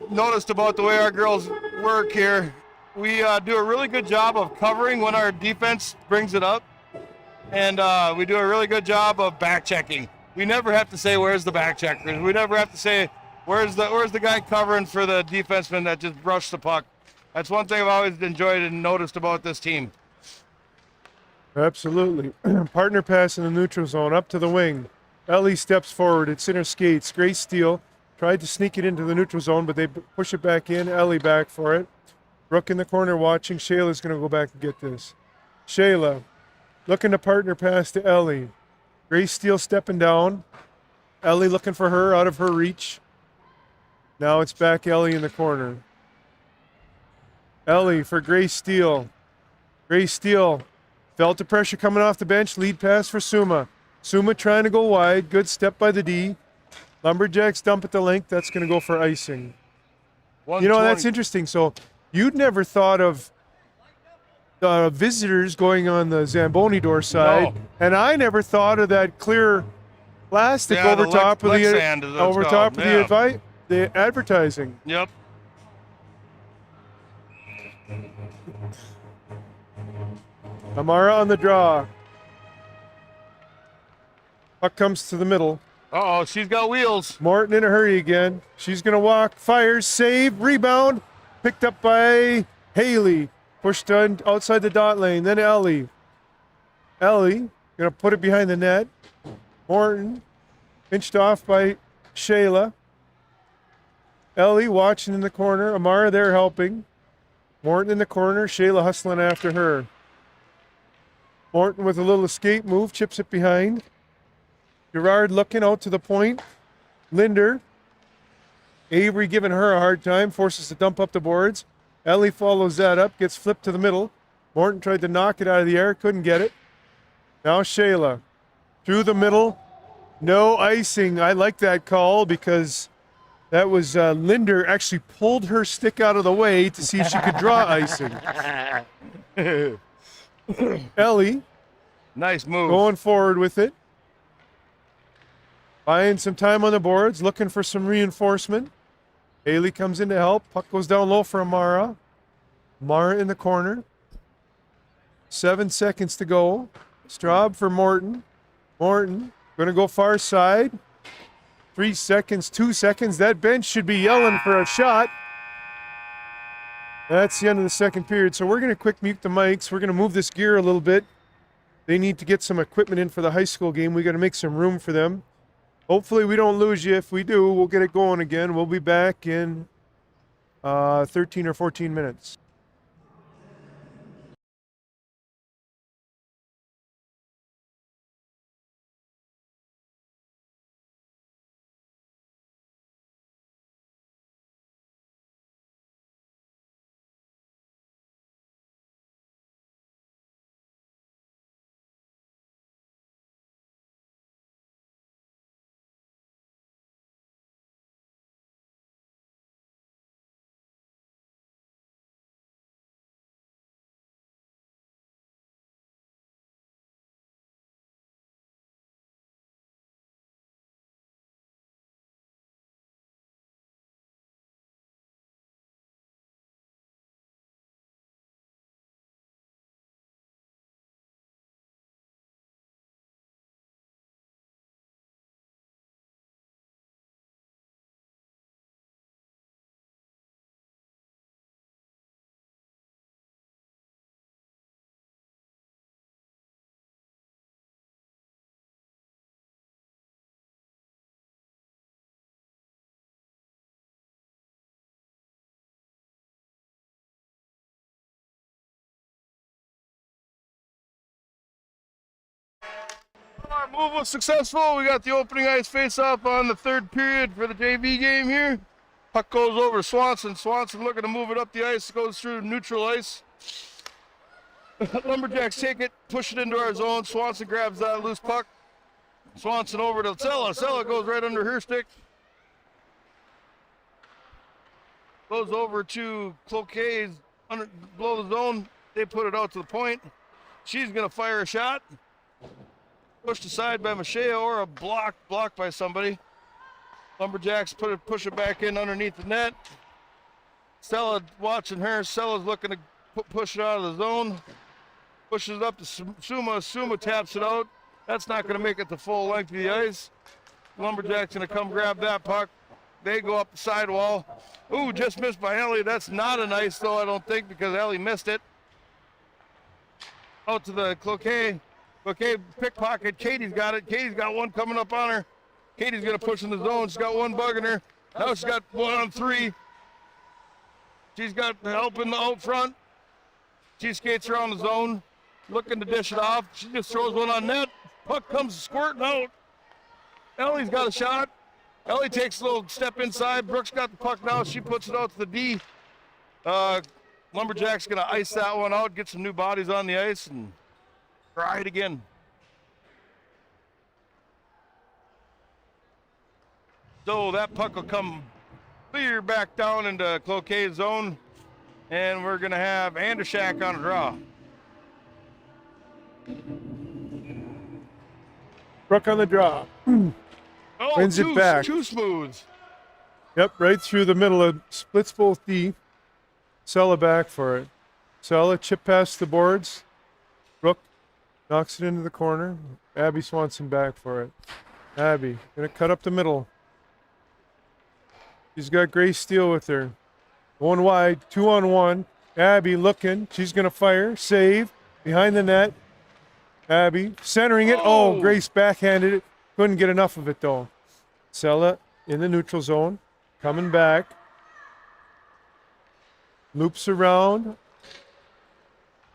noticed about the way our girls work here, we do a really good job of covering when our defense brings it up, and we do a really good job of back checking. We never have to say where's the back checker. We never have to say where's the guy covering for the defenseman that just brushed the puck. That's one thing I've always enjoyed and noticed about this team.
Absolutely. Partner pass in the neutral zone, up to the wing. Ellie steps forward. It's in her skates. Grace Steele tried to sneak it into the neutral zone, but they push it back in. Ellie back for it. Rook in the corner watching. Shayla's going to go back and get this. Shayla looking to partner pass to Ellie. Grace Steele stepping down. Ellie looking for her out of her reach. Now it's back Ellie in the corner. Ellie for Grace Steele. Grace Steele felt the pressure coming off the bench. Lead pass for Suma. Suma trying to go wide. Good step by the D. Lumberjacks dump at the link. That's going to go for icing. You know, that's interesting. So you'd never thought of visitors going on the Zamboni door side. No. And I never thought of that clear plastic over top of the advertising.
Yep.
Amara on the draw. Puck comes to the middle.
Uh-oh, she's got wheels.
Morton in a hurry again. She's going to walk, fires, save, rebound. Picked up by Haley. Pushed on outside the dot lane. Then Ellie. Ellie going to put it behind the net. Morton pinched off by Shayla. Ellie watching in the corner. Amara there helping. Morton in the corner. Shayla hustling after her. Morton with a little escape move. Chips it behind. Gerard looking out to the point. Linder. Avery giving her a hard time. Forces to dump up the boards. Ellie follows that up. Gets flipped to the middle. Morton tried to knock it out of the air. Couldn't get it. Now Shayla. Through the middle. No icing. I like that call because that was Linder actually pulled her stick out of the way to see if she could draw icing. Ellie.
Nice move.
Going forward with it. Buying some time on the boards, looking for some reinforcement. Haley comes in to help. Puck goes down low for Amara. Amara in the corner. 7 seconds to go. Straub for Morton. Morton going to go far side. 3 seconds, 2 seconds. That bench should be yelling for a shot. That's the end of the second period. So we're going to quick mute the mics. We're going to move this gear a little bit. They need to get some equipment in for the high school game. We got to make some room for them. Hopefully we don't lose you. If we do, we'll get it going again. We'll be back in 13 or 14 minutes.
Our move was successful. We got the opening ice face-off on the third period for the JV game here. Puck goes over to Swanson. Swanson looking to move it up the ice. Goes through neutral ice. Lumberjacks take it, push it into our zone. Swanson grabs that loose puck. Swanson over to Sella. Sella goes right under her stick. Goes over to Cloquet below the zone. They put it out to the point. She's going to fire a shot. Pushed aside by Machea or a blocked by somebody. Lumberjacks push it back in underneath the net. Stella watching her. Stella's looking to push it out of the zone. Pushes it up to Suma. Suma taps it out. That's not going to make it the full length of the ice. Lumberjacks going to come grab that puck. They go up the sidewall. Ooh, just missed by Ellie. That's not a nice though, I don't think, because Ellie missed it. Out to the Cloquet. Cloquet pickpocket. Katie's got it. Katie's got one coming up on her. Katie's going to push in the zone. She's got one bugging her. Now she's got 1 on 3. She's got help in the out front. She skates around the zone, looking to dish it off. She just throws one on net. Puck comes squirting out. Ellie's got a shot. Ellie takes a little step inside. Brooks got the puck now. She puts it out to the D. Lumberjack's going to ice that one out, get some new bodies on the ice, and try it again. So that puck will come clear back down into Cloquet's zone, and we're going to have Andershak on a draw.
Brooke on the draw.
Oh,
Wins it back.
Too smooth.
Yep, right through the middle of splits both D. Sella back for it. Sella chip past the boards. Brooke knocks it into the corner. Abby Swanson back for it. Abby gonna cut up the middle. She's got Grace Steele with her. Going wide, 2-on-1. Abby looking. She's gonna fire. Save. Behind the net. Abby centering it. Oh, Grace backhanded it. Couldn't get enough of it though. Sella in the neutral zone. Coming back. Loops around.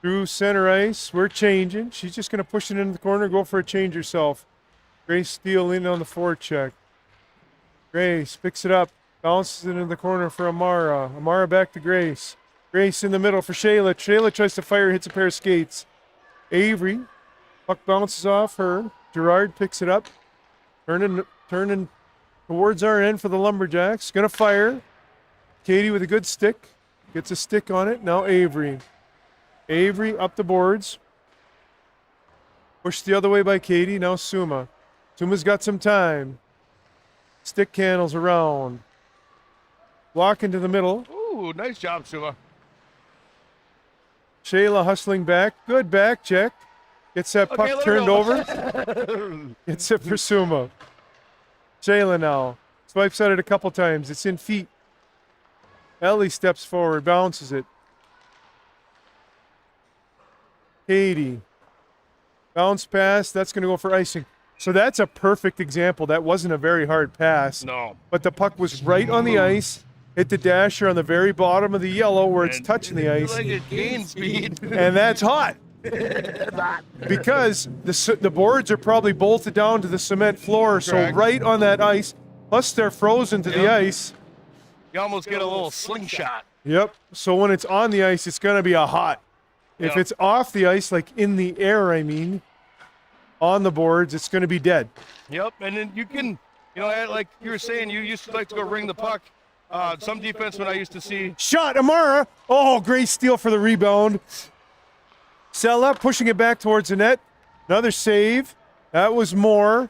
Through center ice. We're changing. She's just going to push it into the corner, go for a change herself. Grace Steele in on the forecheck. Grace picks it up. Bounces it into the corner for Amara. Amara back to Grace. Grace in the middle for Shayla. Shayla tries to fire, hits a pair of skates. Avery. Puck bounces off her. Gerard picks it up. Turning towards our end for the Lumberjacks. Gonna fire. Katie with a good stick. Gets a stick on it. Now Avery. Avery up the boards. Pushed the other way by Katie. Now Suma. Suma's got some time. Stick handles around. Walk into the middle.
Ooh, nice job, Suma.
Shayla hustling back. Good back check. Gets that puck turned over. It's it for Suma. Shayla now. Swipes at it a couple times. It's in feet. Ellie steps forward, bounces it. Katie. Bounce pass. That's going to go for icing. So that's a perfect example. That wasn't a very hard pass.
No.
But the puck was right on the ice. Hit the dasher on the very bottom of the yellow where it's touching the ice.
Like it gained speed.
And that's hot. Because the boards are probably bolted down to the cement floor, so
Correct.
right on that ice, plus they're frozen to the ice.
You almost get a little slingshot.
Yep. So when it's on the ice, it's going to be a hot. If
Yep.
it's off the ice, like in the air, I mean, on the boards, it's going to be dead.
Yep, and then you can, like you were saying, you used to like to go ring the puck. Some defensemen I used to see.
Shot, Amara. Oh, Grace Steele for the rebound. Sella pushing it back towards the net. Another save. That was more.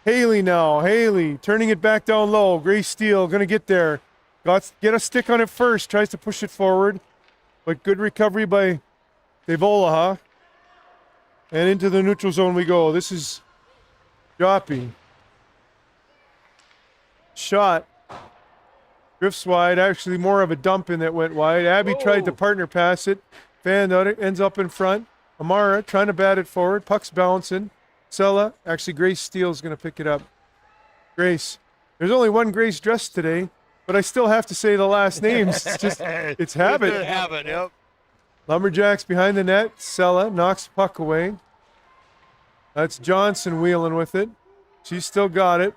Haley now. Haley turning it back down low. Grace Steele going to get there. Get a stick on it first. Tries to push it forward. But good recovery by Devolaha. And into the neutral zone we go. This is Joppy. Shot. Drifts wide. Actually more of a dump in that went wide. Abby tried to partner pass it. Fanned out it. Ends up in front. Amara trying to bat it forward. Puck's bouncing. Sella. Actually, Grace Steele's going to pick it up. Grace. There's only one Grace dressed today, but I still have to say the last names. It's just, it's habit.
It's a habit, yep.
Lumberjacks behind the net. Sella knocks the puck away. That's Johnson wheeling with it. She's still got it.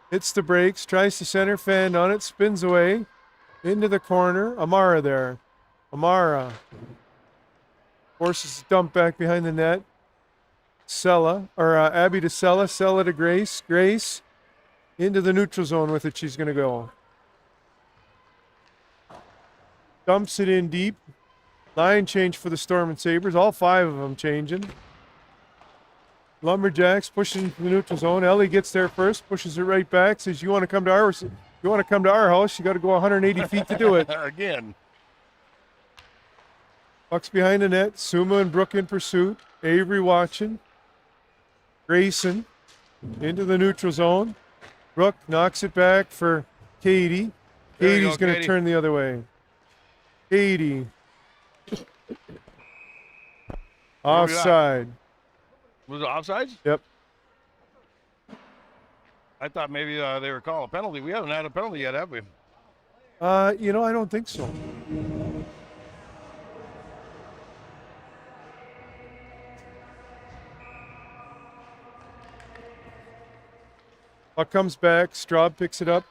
Hits the brakes, tries to center, fend on it, spins away. Into the corner. Amara there. Amara forces the dump back behind the net. Abby to Sella. Sella to Grace. Grace into the neutral zone with it. She's going to go. Dumps it in deep. Line change for the Storm and Sabres. All 5 of them changing. Lumberjacks pushing into the neutral zone. Ellie gets there first, pushes it right back. Says, "You want to come to our house? You got to go 180 feet to do it."
Again.
Puck's behind the net. Suma and Brooke in pursuit. Avery watching. Grayson into the neutral zone. Brooke knocks it back for Katie. Katie's going to turn the other way. Katie. Offside.
Was it offsides?
Yep.
I thought maybe they were calling a penalty. We haven't had a penalty yet, have we?
I don't think so. Puck comes back. Straub picks it up.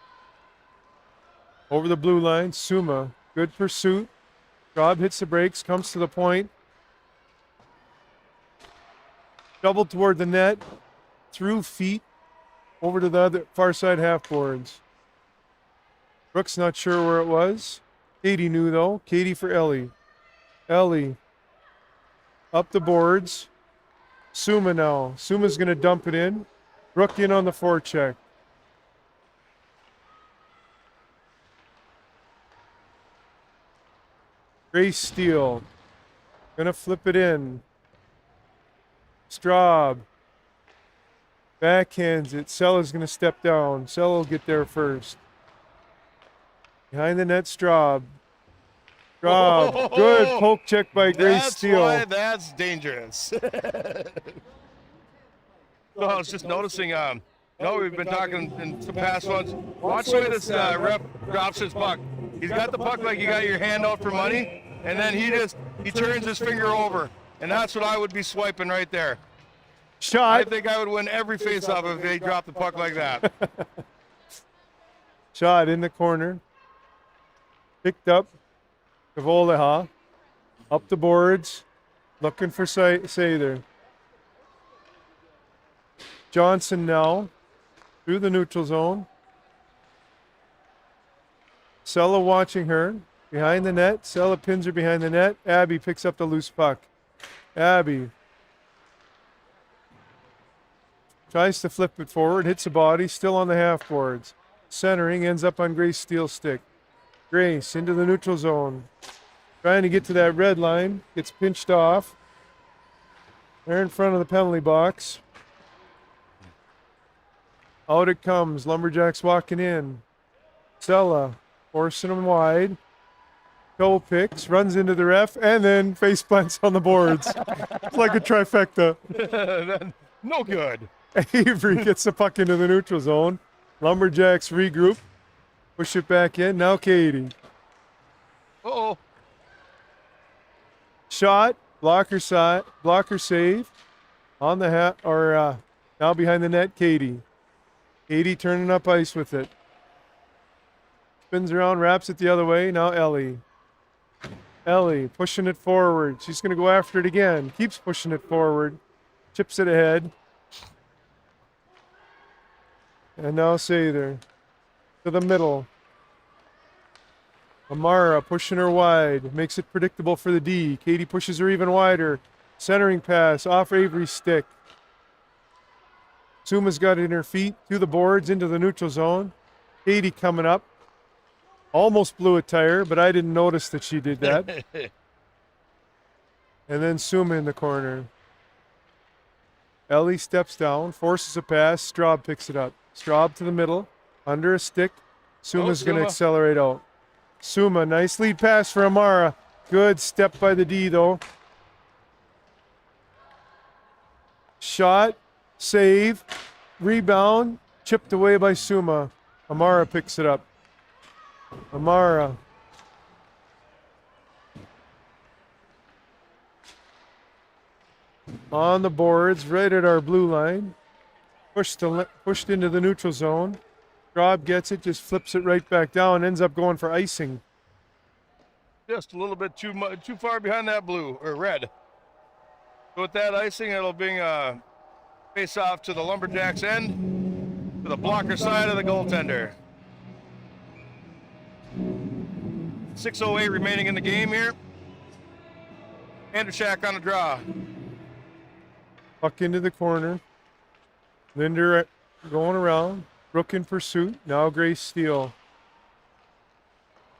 Over the blue line. Suma. Good pursuit. Straub hits the brakes. Comes to the point. Double toward the net. Through feet. Over to the other far side half boards. Brooks not sure where it was. Katie knew though. Katie for Ellie. Ellie. Up the boards. Suma now. Suma's going to dump it in. Brooke in on the forecheck. Grace Steele. Gonna flip it in. Straub. Backhands it. Sella's gonna step down. Sella will get there first. Behind the net, Straub. Straub. Good poke check by Grace Steele.
That's why that's dangerous. I was just noticing, we've been talking in some past ones. Watch the way this rep drops his puck. He's got the puck like you got your hand out for money, and then he turns his finger over. And that's what I would be swiping right there.
Shot.
I think I would win every face-off if they dropped the puck like that.
Shot in the corner. Picked up. Kavoleha. Up the boards. Looking for Sather. Johnson now. Through the neutral zone. Sella watching her. Behind the net. Sella pins her behind the net. Abby picks up the loose puck. Abby. Tries to flip it forward. Hits the body. Still on the half boards. Centering. Ends up on Grace Steele's stick. Grace into the neutral zone. Trying to get to that red line. Gets pinched off. They're in front of the penalty box. Out it comes. Lumberjacks walking in. Sella forcing them wide. Toe picks, runs into the ref, and then face plants on the boards. It's like a trifecta.
No good.
Avery gets the puck into the neutral zone. Lumberjacks regroup. Push it back in. Now Katie.
Uh-oh.
Shot. Blocker save. On the now behind the net, Katie. Katie turning up ice with it. Spins around, wraps it the other way. Now Ellie. Ellie pushing it forward. She's going to go after it again. Keeps pushing it forward. Chips it ahead. And now Sather. To the middle. Amara pushing her wide. Makes it predictable for the D. Katie pushes her even wider. Centering pass off Avery's stick. Suma's got it in her feet. To the boards, into the neutral zone. Katie coming up. Almost blew a tire, but I didn't notice that she did that. And then Suma in the corner. Ellie steps down, forces a pass. Straub picks it up. Straub to the middle, under a stick. Suma's going to accelerate out. Suma, nice lead pass for Amara. Good step by the D, though. Shot, save, rebound, chipped away by Suma. Amara picks it up. Amara. on the boards, right at our blue line. Pushed into the neutral zone. Straub gets it, just flips it right back down, ends up going for icing.
Just a little bit too far behind that blue or red. So with that icing, it'll bring a face off to the Lumberjacks end, to the blocker side of the goaltender. 6:08 remaining in the game here. Andershak on the draw.
Puck into the corner. Linder going around. Brook in pursuit. Now Grace Steele.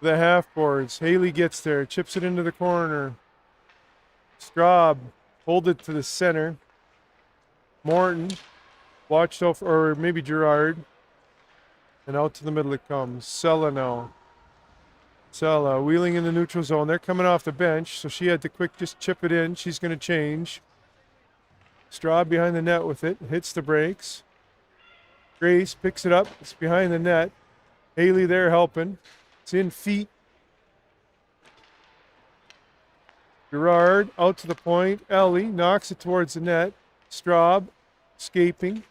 The half boards. Haley gets there. Chips it into the corner. Straub. Hold it to the center. Morton. Watched off, or maybe Gerard. And out to the middle it comes. Sella now. Sella wheeling in the neutral zone. They're coming off the bench, so she had to quick just chip it in. She's going to change. Straub behind the net with it. Hits the brakes. Grace picks it up. It's behind the net. Haley there helping. It's in feet. Gerard out to the point. Ellie knocks it towards the net. Straub escaping.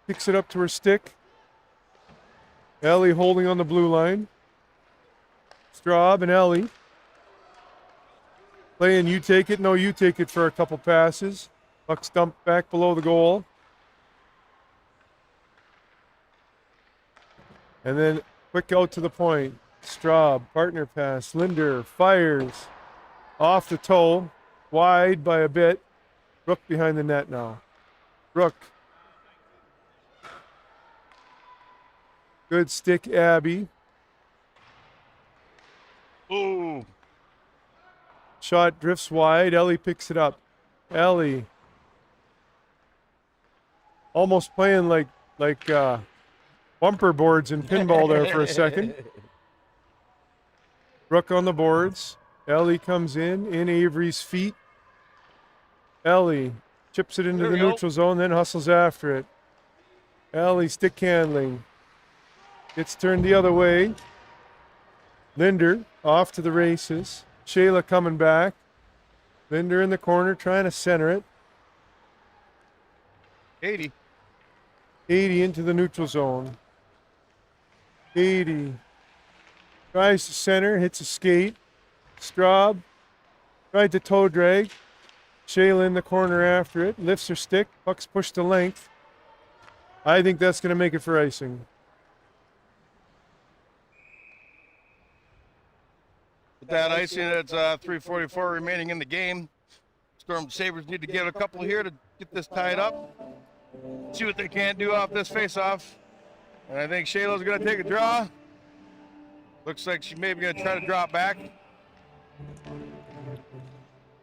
Picks it up to her stick. Ellie holding on the blue line. Straub and Ellie playing you take it, no you take it for a couple passes. Puck's dumped back below the goal. And then quick out to the point. Straub, partner pass. Linder fires off the toe, wide by a bit. Brook behind the net now. Brook. Good stick, Abby.
Ooh.
Shot drifts wide. Ellie picks it up. Ellie. Almost playing like bumper boards in pinball there for a second. Brook on the boards. Ellie comes in Avery's feet. Ellie chips it into the neutral zone, then hustles after it. Ellie stick handling. Gets turned the other way. Linder off to the races. Shayla coming back. Linder in the corner trying to center it.
80
into the neutral zone. 80 tries to center, hits a skate. Straub tried to toe drag. Shayla in the corner after it. Lifts her stick. Puck's pushed to length. I think that's going to make it for icing.
With that icing, it's 3:44 remaining in the game. Storm Sabres need to get a couple here to get this tied up. See what they can do off this face-off. And I think Shayla's going to take a draw. Looks like she may be going to try to drop back.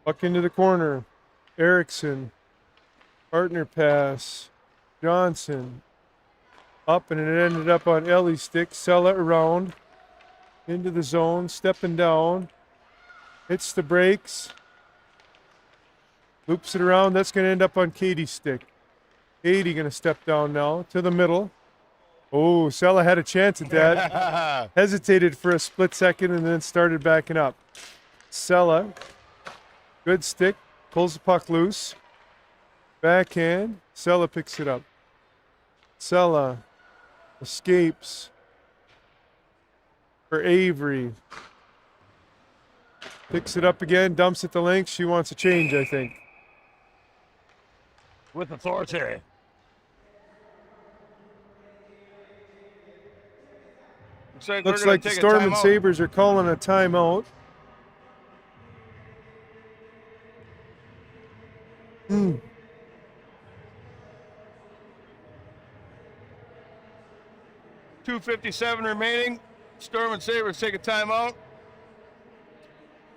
Puck into the corner. Erickson. Partner pass. Johnson. Up, and it ended up on Ellie's stick. Sella around. Into the zone. Stepping down. Hits the brakes. Loops it around. That's going to end up on Katie's stick. Katie going to step down now to the middle. Oh, Sella had a chance at that. Hesitated for a split second and then started backing up. Sella, good stick, pulls the puck loose. Backhand, Sella picks it up. Sella escapes for Avery. Picks it up again, dumps it to length. She wants a change, I think.
With authority.
Looks like the Storm and Sabres are calling a timeout.
.257 remaining. Storm and Sabres take a timeout.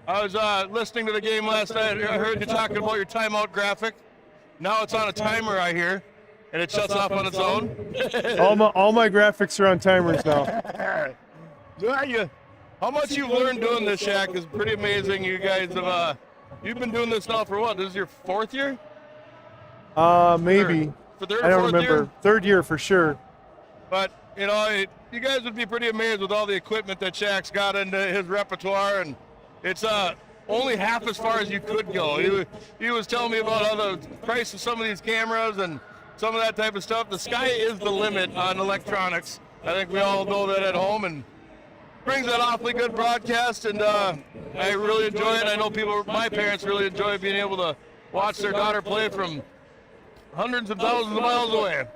I was listening to the game last night. I heard you talking about your timeout graphic. Now it's on a timer, I hear, and it shuts off on its own.
all my graphics are on timers now.
How much you've learned doing this, Shaq, is pretty amazing. You guys have you've been doing this now for what? This is your fourth year?
Maybe.
For third
I don't
fourth
remember.
Year?
Third year for sure.
But you know, you guys would be pretty amazed with all the equipment that Shaq's got into his repertoire, and it's only half as far as you could go. He was telling me about how the price of some of these cameras and some of that type of stuff. The sky is the limit on electronics. I think we all know that at home, and brings an awfully good broadcast, and I really enjoy it. I know my parents really enjoy being able to watch their daughter play from hundreds of thousands of miles away.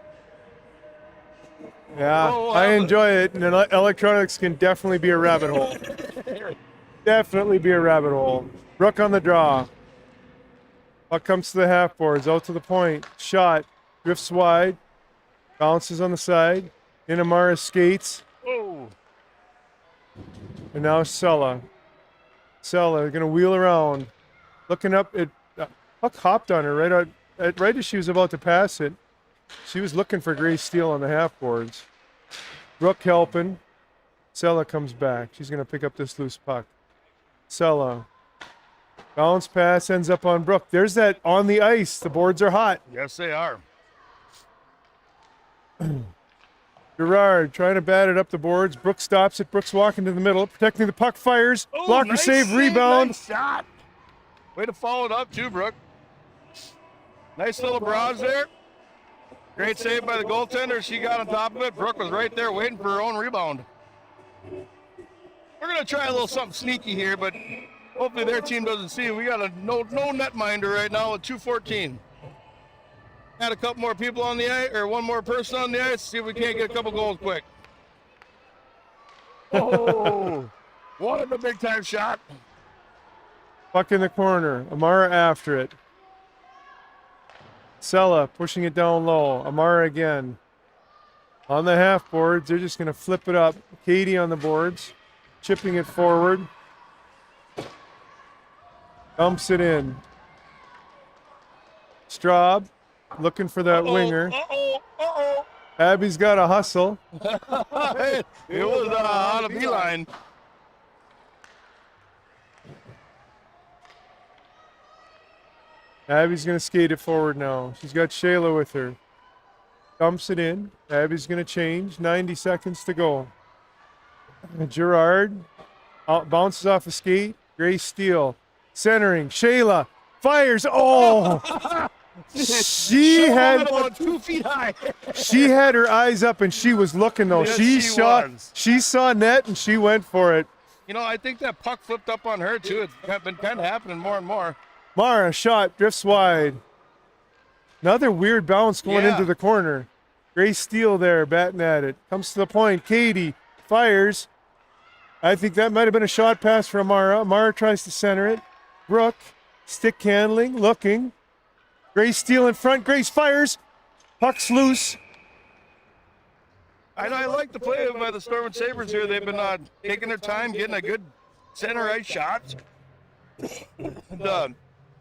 Yeah, I enjoy it, and electronics can definitely be a rabbit hole. Definitely be a rabbit hole. Brook on the draw. Puck comes to the half boards, out to the point. Shot, drifts wide, bounces on the side. Inamara skates.
Oh.
And now Sella. Sella going to wheel around. Looking up, puck hopped on her right as she was about to pass it. She was looking for Grace Steele on the half boards. Brook helping. Sella comes back. She's going to pick up this loose puck. Sella. Bounce pass ends up on Brook. There's that on the ice. The boards are hot.
Yes, they are.
Gerard trying to bat it up the boards. Brook stops it. Brook's walking to the middle, protecting the puck, fires.
Oh,
Blocker
nice
save, rebound.
Nice shot. Way to follow it up, too, Brook. Nice little barrage there. Great save by the goaltender. She got on top of it. Brook was right there waiting for her own rebound. We're going to try a little something sneaky here, but hopefully their team doesn't see it. We got a no netminder right now with 2:14. Got a couple more people on the ice, or one more person on the ice. See if we can't get a couple goals quick. Oh, what a big time shot.
Puck in the corner. Amara after it. Sella pushing it down low. Amara again. On the half boards, they're just going to flip it up. Katie on the boards, chipping it forward. Dumps it in. Straub looking for that winger. Abby's got a hustle.
It was on a beeline.
Abby's going to skate it forward now. She's got Shayla with her. Dumps it in. Abby's going to change. 90 seconds to go. Gerard bounces off a skate. Grace Steele centering. Shayla fires. Oh! She had
about 2 feet high.
She had her eyes up and she was looking though.
Yes,
she saw net and she went for it.
You know, I think that puck flipped up on her too. It's been kind of happening more and more.
Mara shot, drifts wide. Another weird bounce going into the corner. Grace Steele there batting at it. Comes to the point. Katie fires. I think that might have been a shot pass for Amara. Amara tries to center it. Brook, stick handling, looking. Grace Steele in front. Grace fires. Puck's loose.
I like the play by the Storm and Sabres here. They've been taking their time, getting a good center ice shot. And,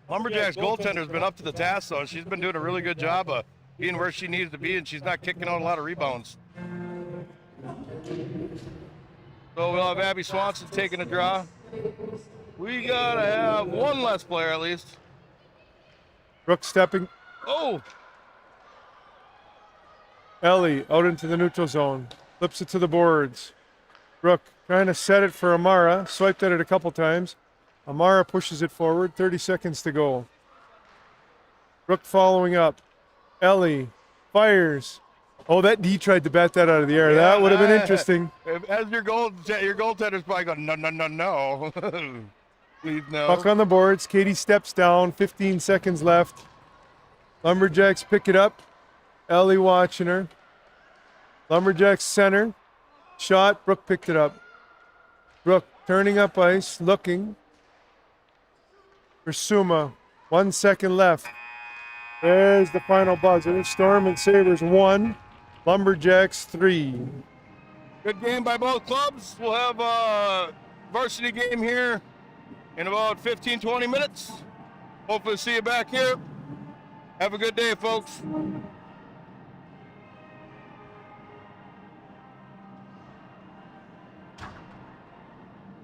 Lumberjacks goaltender's been up to the task, though. She's been doing a really good job of being where she needs to be, and she's not kicking out a lot of rebounds. So we'll have Abby Swanson taking a draw. We got to have one less player at least.
Brooke stepping.
Oh!
Ellie out into the neutral zone. Flips it to the boards. Brooke trying to set it for Amara. Swiped at it a couple times. Amara pushes it forward. 30 seconds to go. Brooke following up. Ellie fires. Oh, he tried to bat that out of the air. That would have been interesting.
As your goaltender's probably going, no. Please, no.
Puck on the boards. Katie steps down. 15 seconds left. Lumberjacks pick it up. Ellie watching her. Lumberjacks center. Shot. Brooke picked it up. Brooke turning up ice. Looking. For Suma. 1 second left. There's the final buzzer. Storm and Sabres 1. Lumberjacks 3.
Good game by both clubs. We'll have a varsity game here in about 15-20 minutes. Hopefully see you back here. Have a good day, folks.